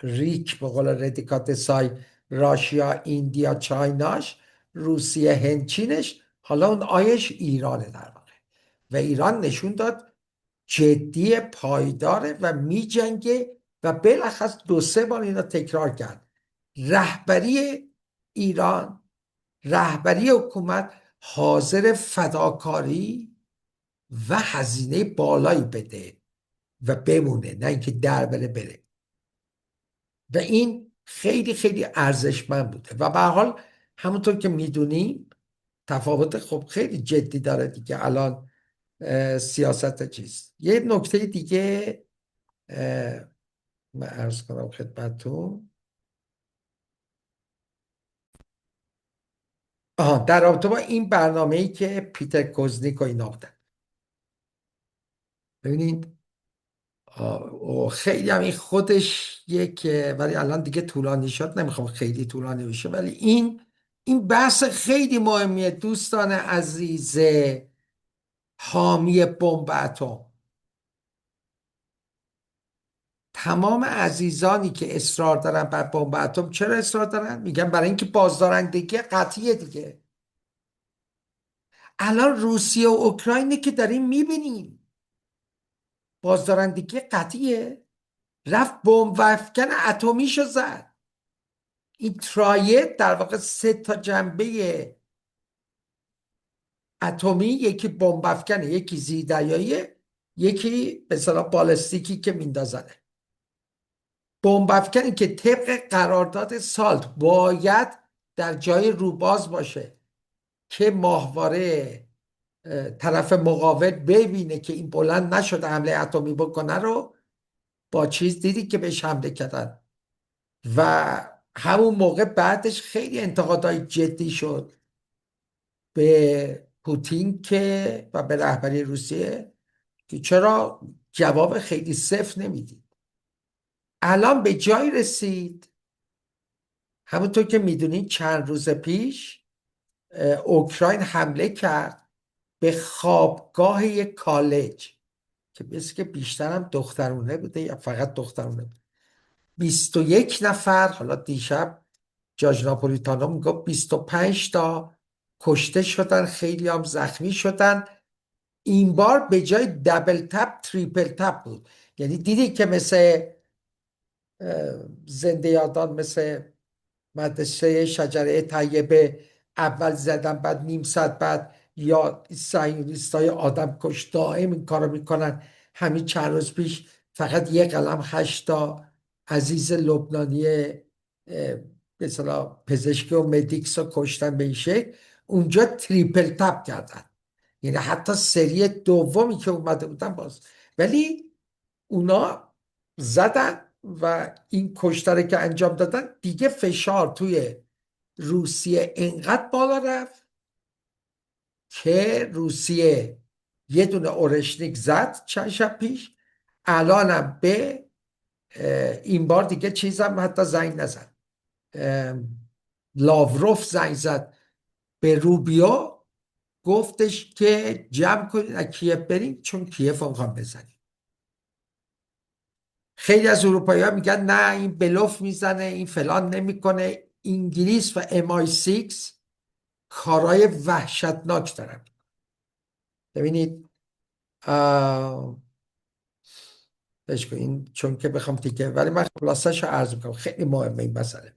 ریک به قول ردیکات سای، راشیا، ایندیا، چایناش، روسیه، هند، چینش، حالا اون آیش ایرانه در واقع. و ایران نشون داد جدی، پایداره و میجنگه و بالاخص 2-3 بار اینا تکرار کرد. رهبری ایران، رهبری حکومت حاضر فداکاری و هزینه بالایی بده و بمونه، نه اینکه در بره. و این خیلی خیلی ارزشمند بوده و به هر حال همونطور که میدونیم تفاوت خب خیلی جدی داره دیگه الان سیاست چیست. یه نکته دیگه من عرض کنم خدمتتون، در رابطه با این برنامه‌ای که پیتر کوزنیک و اینا بودن. ببینید خیلی هم این خودش یک، ولی الان دیگه طولانی شد، نمیخوام خیلی طولانی بشه، ولی این بحث خیلی مهمیه دوستان عزیز حامی بمب اتم. تمام عزیزانی که اصرار دارن بر بمب اتم، چرا اصرار دارن؟ میگن برای اینکه بازدارندگی قطعیه دیگه. الان روسیه و اوکراینی که داریم میبینیم، بازدارندگی قطعیه، رفت بمب افکن اتمیشو زد. این ترایت در واقع 3 تا جنبه اتمی، یکی بمب افکنه، یکی زیردریایی، یکی به اصطلاح بالستیکی که میندازنه. بمب افکنی که طبق قرارداد سالت باید در جای روباز باشه که ماهواره طرف مقابل ببینه که این بلند نشده حمله اتمی بکنه، رو با چیز دیدی که بهش حمله کردن و همون موقع بعدش خیلی انتقادهای جدی شد به پوتین که و به رهبری روسیه که چرا جواب خیلی صفر نمیدید. الان به جای رسید، همونطور که میدونید چند روز پیش اوکراین حمله کرد به خوابگاه یک کالج که بس که بیشتر هم دخترونه بوده یا فقط دخترونه بوده. 21 نفر، حالا دیشب جاج ناپولیتانو میگفت 25 تا کشته شدن، خیلی هم زخمی شدن. این بار به جای دبل تپ تریپل تپ بود. یعنی دیدی که مثل زنده یادان، مثل مدرسه شجره طیبه، اول زدن بعد نیم ساعت بعد، یا صهیونیستای آدم کش دائم این کارو میکنن. همین چند روز پیش فقط یک قلم 8 تا عزیز لبنانی به اصطلاح پزشکی و مدیکس رو کشتن به این شکل. اونجا تریپل تپ کردن، یعنی حتی سری دومی که اومده بودن باز، ولی اونا زدن و این کشتاره که انجام دادن دیگه فشار توی روسیه اینقدر بالا رفت که روسیه یه دونه اورشنیک زد چند شب پیش. الانم به این بار دیگه چیزم حتی زنگ نزد، لاوروف زنگ زد به روبیو، گفتش که جمع کنید از کیف بریم چون کیف رو میخوام بزنیم. خیلی از اروپایی ها میگن نه این بلوف میزنه، این فلان نمیکنه. انگلیس و MI6 کارهای وحشتناک دارن. ببینید بهش این چون که بخوام تیکه، ولی من خلاصش رو عرض میکنم، خیلی مهمه این مسئله.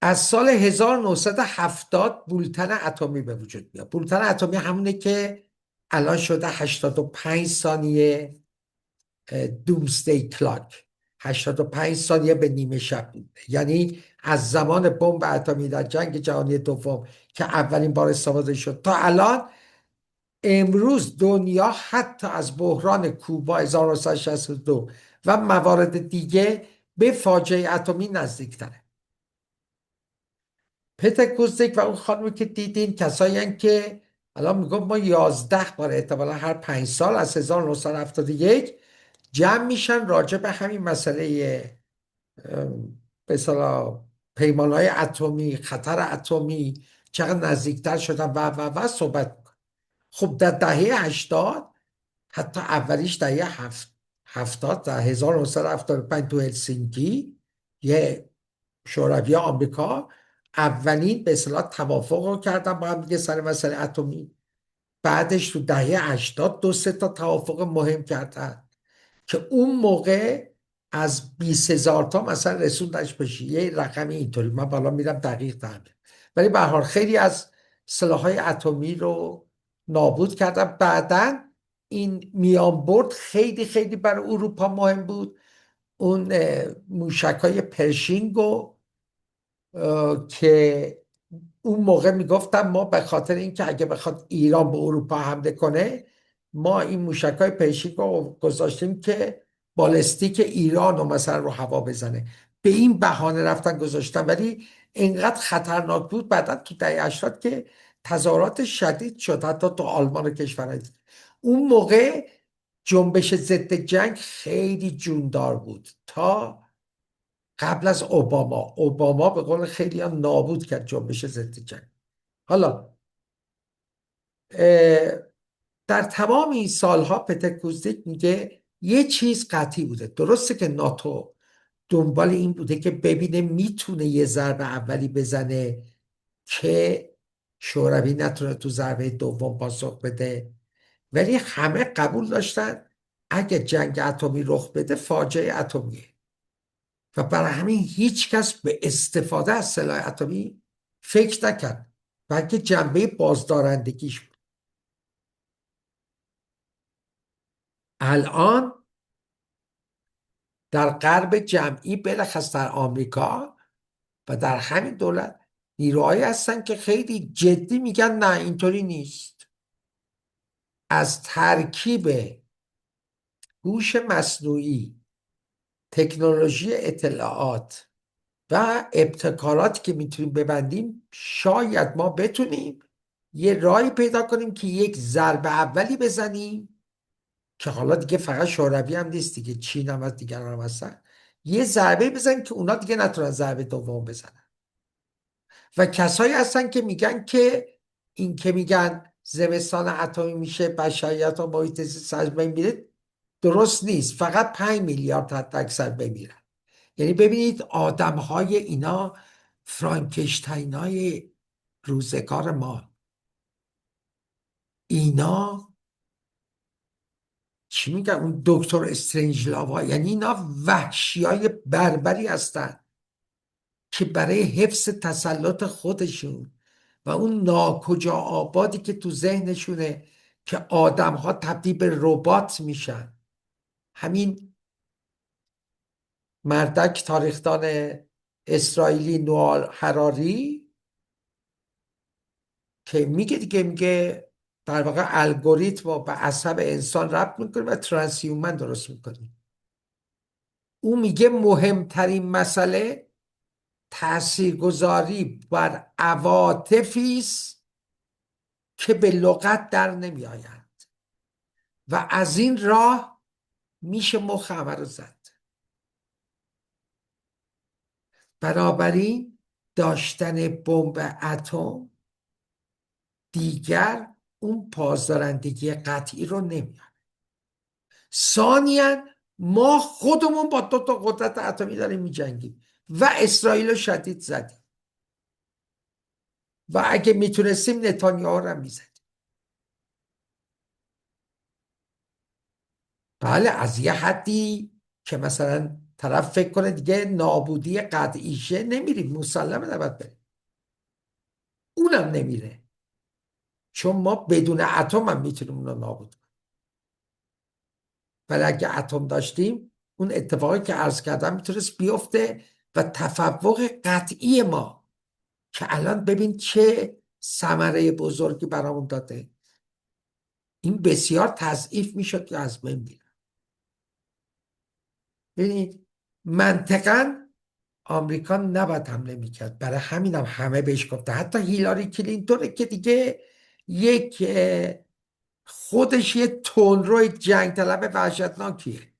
از سال 1970 بولتن اتمی به وجود میاد. بولتن اتمی همونه که الان شده 85 ثانیه دومسدی کلاک، 85 ثانیه به نیمه شب بود. یعنی از زمان بمب اتمی در جنگ جهانی دوم که اولین بار استفاده شد تا الان، امروز دنیا حتی از بحران کوبا 1962 و موارد دیگه به فاجعه اتمی نزدیکتره. پتر کوزدیک و اون خانمی که دیدین کسایی هستن که الان میگم ما 11 بار احتمالا هر 5 سال از 1971 جمع میشن راجع به همین مسئله به اصطلاح پیمانهای اتمی، خطر اتمی چقدر نزدیکتر شدن و صحبت میکنن. خب در دهه 80، حتی اولیش دهه 70، در 1975 تو هلسینکی یه شوروی آمریکا اولین به اصطلاح توافق رو کردن با هم دیگه سر مسئله اتمی. بعدش تو دهه 80 2-3 تا توافق مهم کردن که اون موقع از 20,000 تا مثلا رسوندش بشه یه رقمی اینطوری. من بالا میرم دقیق تر، ولی به هر حال خیلی از سلاح‌های اتمی رو نابود کردن. بعداً این میانبرد خیلی خیلی برای اروپا مهم بود. اون موشک‌های پرشینگو که اون موقع میگفتن ما به خاطر اینکه اگه بخواد ایران به اروپا حمله کنه، ما این موشک‌های پرشینگ رو گذاشتیم که بالستیک ایران رو مثلا رو هوا بزنه. به این بهانه رفتن گذاشتن، ولی اینقدر خطرناک بود بعدا تو دهه 80 که تظاهرات شدید شد حتی تو آلمان و کشورهای دیگه. اون موقع جنبش ضد جنگ خیلی جوندار بود تا قبل از اوباما به قول خیلی ها نابود کرد جنبش ضد جنگ. حالا در تمام این سالها پتر کوزدیک میگه یه چیز قطعی بوده. درسته که ناتو دنبال این بوده که ببینه میتونه یه ضربه اولی بزنه که شوروی نتونه تو ضربه دوم پاسخ بده، ولی همه قبول داشتن اگه جنگ اتمی رخ بده فاجعه اتمیه و برای همین هیچ کس به استفاده از سلاح اتمی فکر نکرد، بلکه جنبه بازدارندگیش بود. الان در غرب جمعی بلخص در آمریکا و در همین دولت نیروهایی هستن که خیلی جدی میگن نه اینطوری نیست. از ترکیب هوش مصنوعی، تکنولوژی اطلاعات و ابتکاراتی که میتونیم ببندیم، شاید ما بتونیم یه راهی پیدا کنیم که یک ضربه اولی بزنیم که حالا دیگه فقط شوروی هم نیست دیگه، چین هم از دیگران هم هستن، یه ضربه بزنیم که اونا دیگه نتونن ضربه دوم بزنن. و کسایی هستن که میگن که این که میگن زمستان اتمی میشه بشریت و محیط زیست از بین میره، درست نیست. فقط 5 میلیارد حد اکثر بمیرن. یعنی ببینید آدم های اینا فرانکشتاین های روزگار ما، اینا چی میگن اون دکتر استرنج لاوا، یعنی اینا وحشی های بربری هستن که برای حفظ تسلط خودشون و اون ناکجا آبادی که تو ذهنشونه که آدم ها تبدیل به ربات میشن. همین مردک تاریخدان اسرائیلی نوآل حراری که میگه دیگه، میگه در واقع الگوریتم رو به عصب انسان ربط میکنه و ترانسهیومن درست میکنه. او میگه مهمترین مسئله تاثیرگذاری بر عواطفی است که به لغت در نمی آیند و از این راه میشه مخ همه رو زد. بنابراین داشتن بمب اتم دیگر اون پاسدارندگی قطعی رو نمیاره. ثانیاً ما خودمون با 2 تا قدرت اتمی داریم میجنگیم و اسرائیل رو شدید زدیم و اگه میتونستیم نتانیاهو رو هم میزدیم. بله از یه حدی که مثلا طرف فکر کنه دیگه نابودی قطعیشه نمیریم، مسلمه نباید بریم، اونم نمیره، چون ما بدون اتم هم میتونیم اون رو نابود کنیم. ولی اگه اتم داشتیم اون اتفاقی که عرض کردم میتونست بیفته و تفوق قطعی ما که الان ببین چه ثمره بزرگی برامون داده، این بسیار تضعیف میشد که از بین میره. ببینید منطقاً آمریکا نباید حمله میکرد، برای همین هم همه بهش گفته، حتی هیلاری کلینتون که دیگه یک خودش یه تندروی جنگ طلب وحشتناکیه،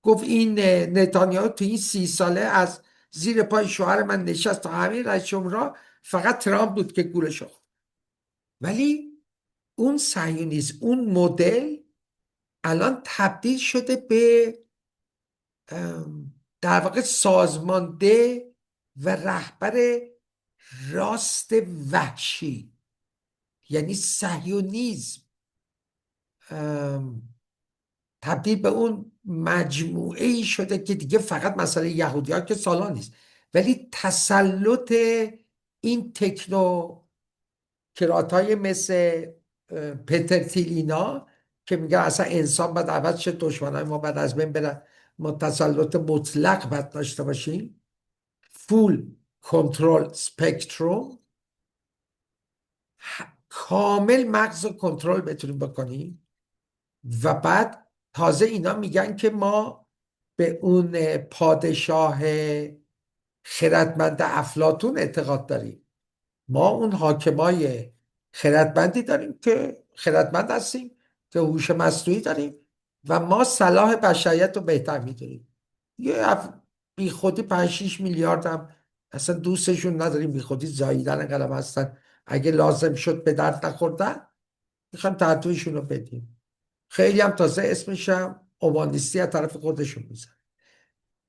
گفت این نتانیاهو تو این 30 ساله از زیر پای شوهر من نشست تا همین رئیس جمهورها فقط ترامپ بود که گولش خورد. ولی اون صهیونیسم، اون مدل الان تبدیل شده به در واقع سازمانده و رهبر راست وحشی، یعنی صهیونیسم تبدیل به اون مجموعه ای شده که دیگه فقط مسئله یهودی ها که سالا نیست، ولی تسلط این تکنوکرات های مثل پتر تیلینا که میگه اصلا انسان باید عوض شه، دشمنای ما باید از بین برن، ما تسلط مطلق باید داشته باشیم، فول کنترل سپکتروم، کامل مغز و کنترل بتونیم بکنیم. و بعد تازه اینا میگن که ما به اون پادشاه خردمند افلاطون اعتقاد داریم، ما اون حاکمای خردمندی داریم که خردمند هستیم که هوش مصنوعی داریم و ما صلاح بشریت رو بهتر میدونیم. یه بی خودی 5-6 میلیارد هم اصلا دوستشون نداریم، بی خودی زاییدن قلم هستن، اگه لازم شد به درد نخوردن میخوایم تحتویشون رو بدیم. خیلی هم تازه اسمش هم اومانیستی از طرف خودشون میزن.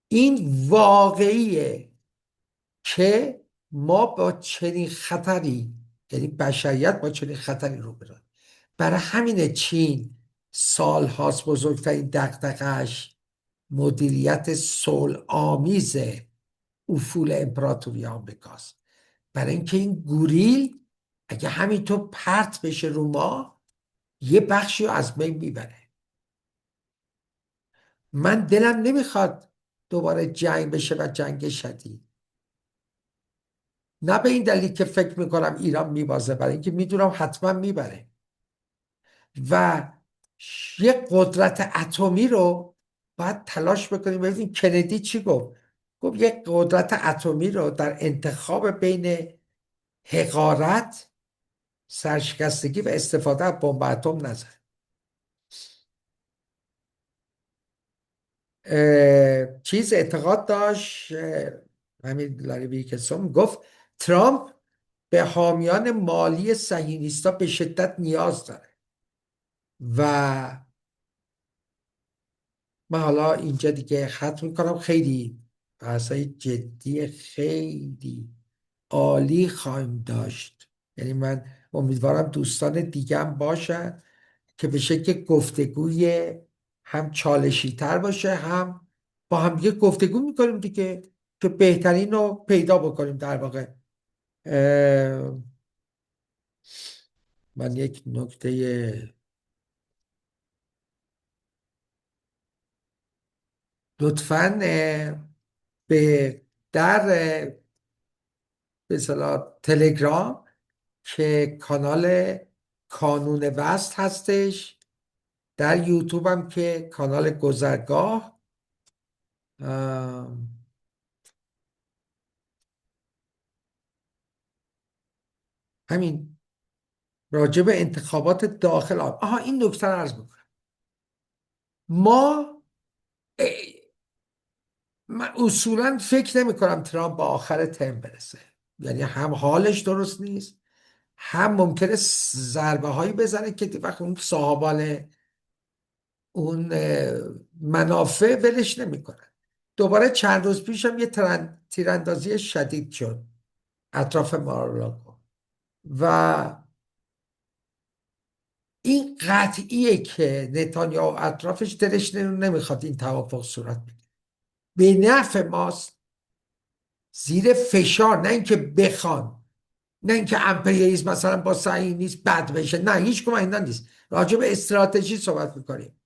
این واقعیه که ما با چنین خطری، یعنی بشریت با چنین خطری رو برای همین چین سالهاست بزرگترین دغدغه‌اش مدیریت صلح آمیز افول امپراتوری آمریکاست. برای اینکه این گوریل اگه همینطور پرت بشه رو ما یه بخشی رو از بین میبره. من دلم نمیخواد دوباره جنگ بشه و جنگ شدید، نه به این دلیل که فکر میکنم ایران میبازه، برای اینکه میدونم حتما میبره و یک قدرت اتمی رو باید تلاش بکنیم. ببینید کندی چی گفت؟ گفت یک قدرت اتمی رو در انتخاب بین حقارت، سرشکستگی و استفاده از بمب اتم نزد. چیز اعتقاد داشت، همین لاری ویلکنسون گفت ترامپ به حامیان مالی صهیونیستا به شدت نیاز داره و من حالا اینجا دیگه ختم میکنم. خیلی بحثای جدی خیلی عالی خواهیم داشت، یعنی من امیدوارم دوستان دیگه هم باشن که به شکل گفتگوی هم چالشی تر باشه، هم با هم دیگه گفتگو میکنیم دیگه که بهترین رو پیدا بکنیم. در واقع من یک نکته لطفاً به در به اصطلاح تلگرام که کانال کانون وصل هستش، در یوتیوب هم که کانال گذرگاه، همین راجع به انتخابات داخل این نکته رو عرض میکنم. من اصولا فکر نمی کنم ترامپ با آخر ترم برسه، یعنی هم حالش درست نیست، هم ممکنه ضربه هایی بزنه که وقت اون صاحبان اون منافع ولش نمیکنن. دوباره چند روز پیش هم یه تیراندازی شدید شد اطراف مارالاگو و این قطعیه که نتانیاهو اطرافش دلش نمیخواد این توافق صورت بگیره. به نفع ماست، زیر فشار، نه اینکه بخوان، نه اینکه امپریالیسم مثلا با صهیونیسم بد بشه، نه هیچ کدوم اینا نیست. راجع به استراتژی صحبت میکنیم.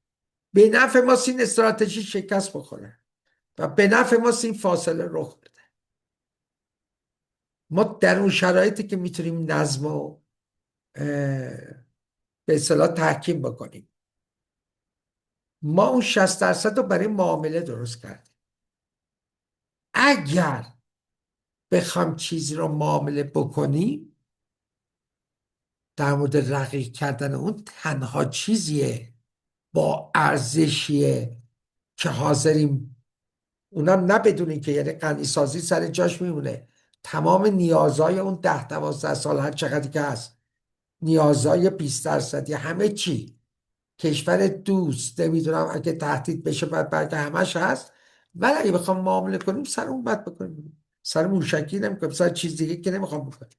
به نفع ماست این استراتژی شکست بخوره و به نفع ماست این فاصله رخ بده. ما در اون شرایطی که میتونیم نظم و به اصطلاح تحکیم بکنیم، ما اون 60% رو برای معامله درست کردیم. اگر بخوام چیزی رو معامله بکنیم، در مورد رقیق کردن اون تنها چیزیه با ارزشیه که حاضریم، اونم نه بدونیم که، یعنی غنی سازی سر جاش میمونه، تمام نیازهای اون 10-12 سال هر چقدری که هست، نیازهای 20%، همه چی، کشور دوست، نمیدونم اگه تهدید بشه بعد همش هست، ولی اگه بخوام معامله کنیم سر اون بد بکنیم، سر موشکی نمیکنیم، سر چیز دیگه که نمیخوام بکنیم.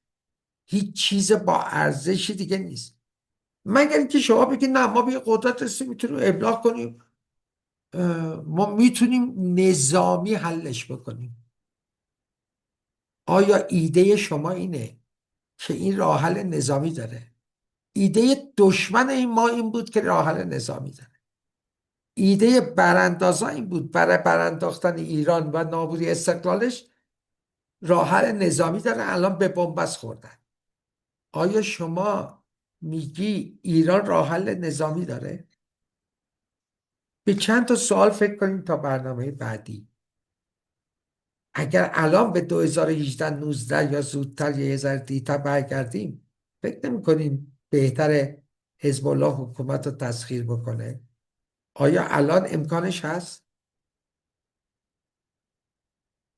هیچ چیز با ارزشی دیگه نیست، مگر اینکه شما بگید نه ما به یه قدرت رسیم میتونیم ابلاغ کنیم، ما میتونیم نظامی حلش بکنیم. آیا ایده شما اینه که این راه حل نظامی داره؟ ایده دشمن ما این بود که راه حل نظامی داره. ایده براندازا این بود برای برانداختن ایران و نابودی استقلالش راه حل نظامی داره، الان به بنبست خوردن. آیا شما میگی ایران راه حل نظامی داره؟ به چند تا سوال فکر کنیم تا برنامه بعدی. اگر الان به 2018-19 یا زودتر یه ذره دیرتر برگردیم، فکر نمی‌کنین بهتره حزب الله حکومت رو تسخیر بکنه؟ آیا الان امکانش هست؟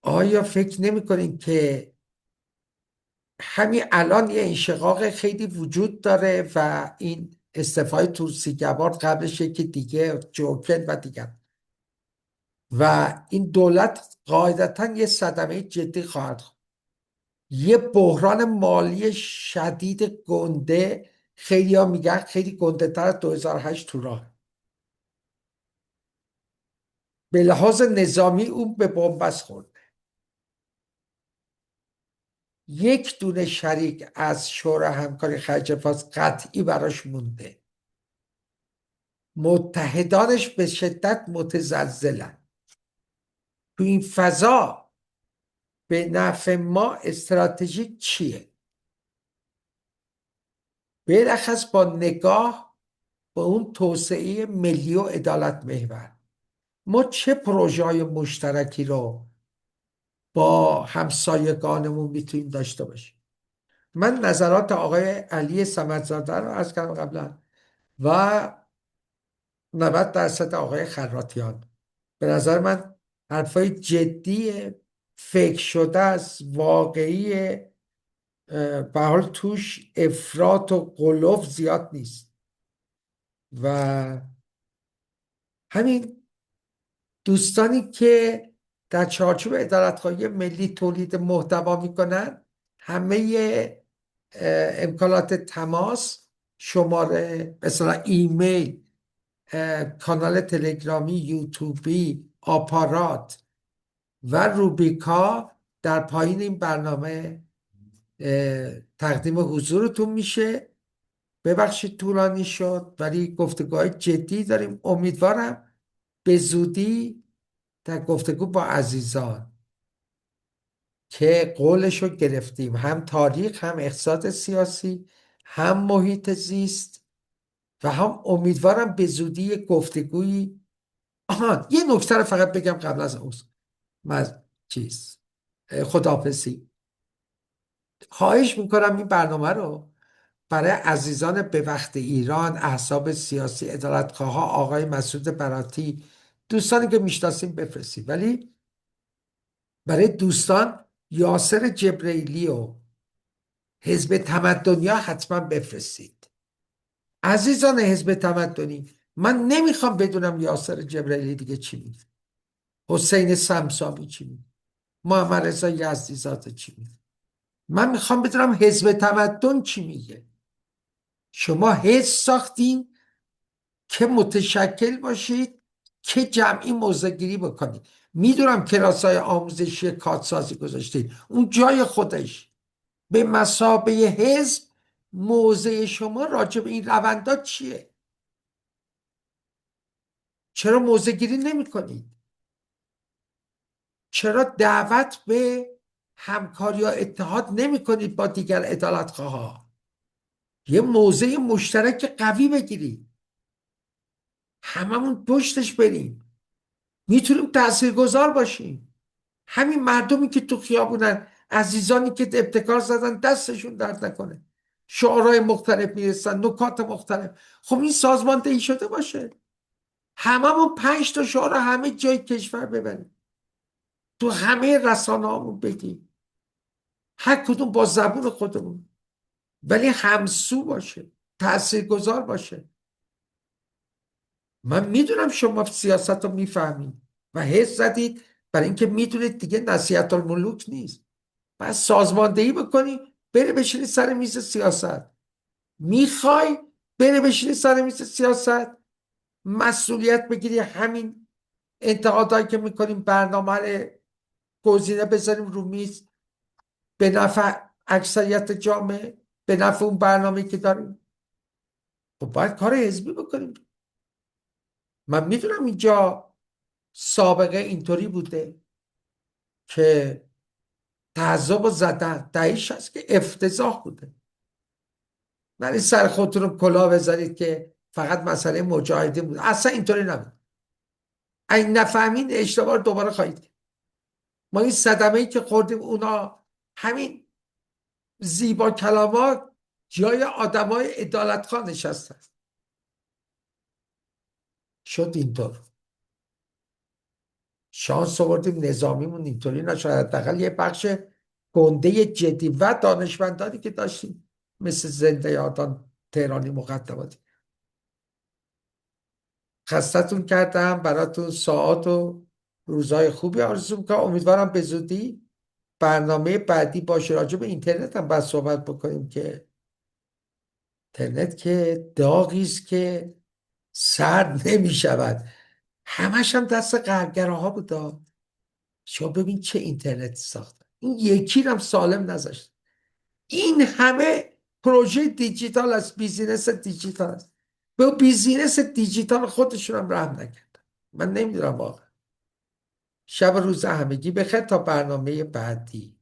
آیا فکر نمی‌کنین که همین الان یه انشقاق خیلی وجود داره و این استعفای توسی گبار قبلش یکی دیگه جوکن و دیگر، و این دولت قاعدتا یه صدمه جدی خواهد خورد، یه بحران مالی شدید گنده، خیلی ها میگن خیلی گنده تر از 2008 تو راه. به لحاظ نظامی اون به بنبست خورده. یک دونه شریک از شورای همکاری خلیج فارس قطعی براش مونده، متحدانش به شدت متزلزلن. تو این فضا به نفع ما استراتژیک چیه؟ بلخص با نگاه به اون توسعه ملی و عدالت محور، ما چه پروژه های مشترکی رو با همسایگانمون میتونیم داشته باشیم؟ من نظرات آقای علی صمدزاده رو عرض کردم قبلا و 90% آقای خراتیان. به نظر من حرفای جدی، فکر شده است، واقعی، به حال توش افراط و غلوف زیاد نیست. و همین دوستانی که در چارچوب عدالت‌خواهی ملی تولید محتوا میکنن، همه امکانات تماس، شماره مثلا ایمیل، کانال تلگرامی، یوتیوبی، آپارات و روبیکا در پایین این برنامه تقدیم حضورتون میشه. ببخشید طولانی شد، ولی گفتگوهای جدی داریم. امیدوارم به زودی در گفتگو با عزیزان که قولشو گرفتیم، هم تاریخ، هم اقتصاد سیاسی، هم محیط زیست، و هم امیدوارم به زودی گفتگویی. یه نکته رو فقط بگم قبل از اون خداحافظی. خواهش میکنم این برنامه رو برای عزیزان به وقت ایران، احزاب سیاسی، عدالتخواها، آقای مسعود براتی، دوستانی که میشناسیم بفرستید، ولی برای دوستان یاسر جبرئیلی و حزب تمدنی ها حتما بفرستید. عزیزان حزب تمدنی، من نمیخوام بدونم یاسر جبرئیلی دیگه چی میگه، حسین سمسامی چی میگه، محمد رضا یزدی زاده چی میگه. من میخوام بدونم حزب تمدن چی میگه. شما حزب ساختین که متشکل باشید، که جمعی موضع‌گیری بکنید. میدونم کلاس‌های آموزشی کادسازی گذاشتید، اون جای خودش. به مثابه حزب موضع شما راجع به این روندات چیه؟ چرا موضع‌گیری نمی‌کنید؟ چرا دعوت به همکاری یا اتحاد نمی‌کنید با دیگر عدالتخواها؟ یه موضع مشترک قوی بگیرید، هممون پشتش بریم، میتونیم تاثیرگذار باشیم. همین مردمی که تو خیابونن، عزیزانی که ابتکار زدن، دستشون درد نکنه، شعارهای مختلف میرسن، نکات مختلف. خب این سازماندهی شده باشه، هممون 5 تا شعار همه جای کشور ببریم، تو همه رسانه هامون بگیم، هر کدوم با زبون خودمون، ولی همسو باشه، تاثیرگذار باشه. من میدونم شما سیاست رو میفهمید و حس زدید، برای اینکه میدونید دیگه نصیحت الملوک نیست. بس سازماندهی بکنی، بره بشینی سر میز سیاست. میخوای بره بشینی سر میز سیاست، مسئولیت بگیری، همین انتقادایی که میکنیم برنامه رو گزینه بذاریم رو میز، به نفع اکثریت جامعه، به نفع اون برنامه که داریم. خب باید کار حزبی بکنیم. من میدونم اینجا سابقه اینطوری بوده که تعذب و زدن دهیش هست که افتضاح بوده. نه سر خودتون رو کلاه بذارید که فقط مسئله مجاهدین بود، اصلا اینطوری نبود. این نفهمین اشتباه رو دوباره خواهید کرد. ما این صدمه‌ای که خوردیم، اونا همین زیبا کلامات جای آدمای عدالتخواه نشستن. شد اینطور، شانس آوردیم نظامیمون اینطوری نشد، حداقل یه بخش گنده جدی و دانشمندانی که داشتیم مثل زنده یادان تهرانی مقدماتی. خستتون کردم، براتون ساعات و روزهای خوبی آرزو میکنم. امیدوارم به زودی برنامه بعدی باشه. راجع به اینترنت هم باید صحبت بکنیم که اینترنت که داغی است که سرد نمی شود. همش هم دست غربگراها بودا. شما ببین چه اینترنتی ساختن، این یکی رو هم سالم نذاشت. این همه پروژه دیجیتال از بیزینس دیجیتال است، به بیزینس دیجیتال خودشون هم رحم نکردن. من نمیدونم واقعا. شب و روز همگی بخیر تا برنامه بعدی.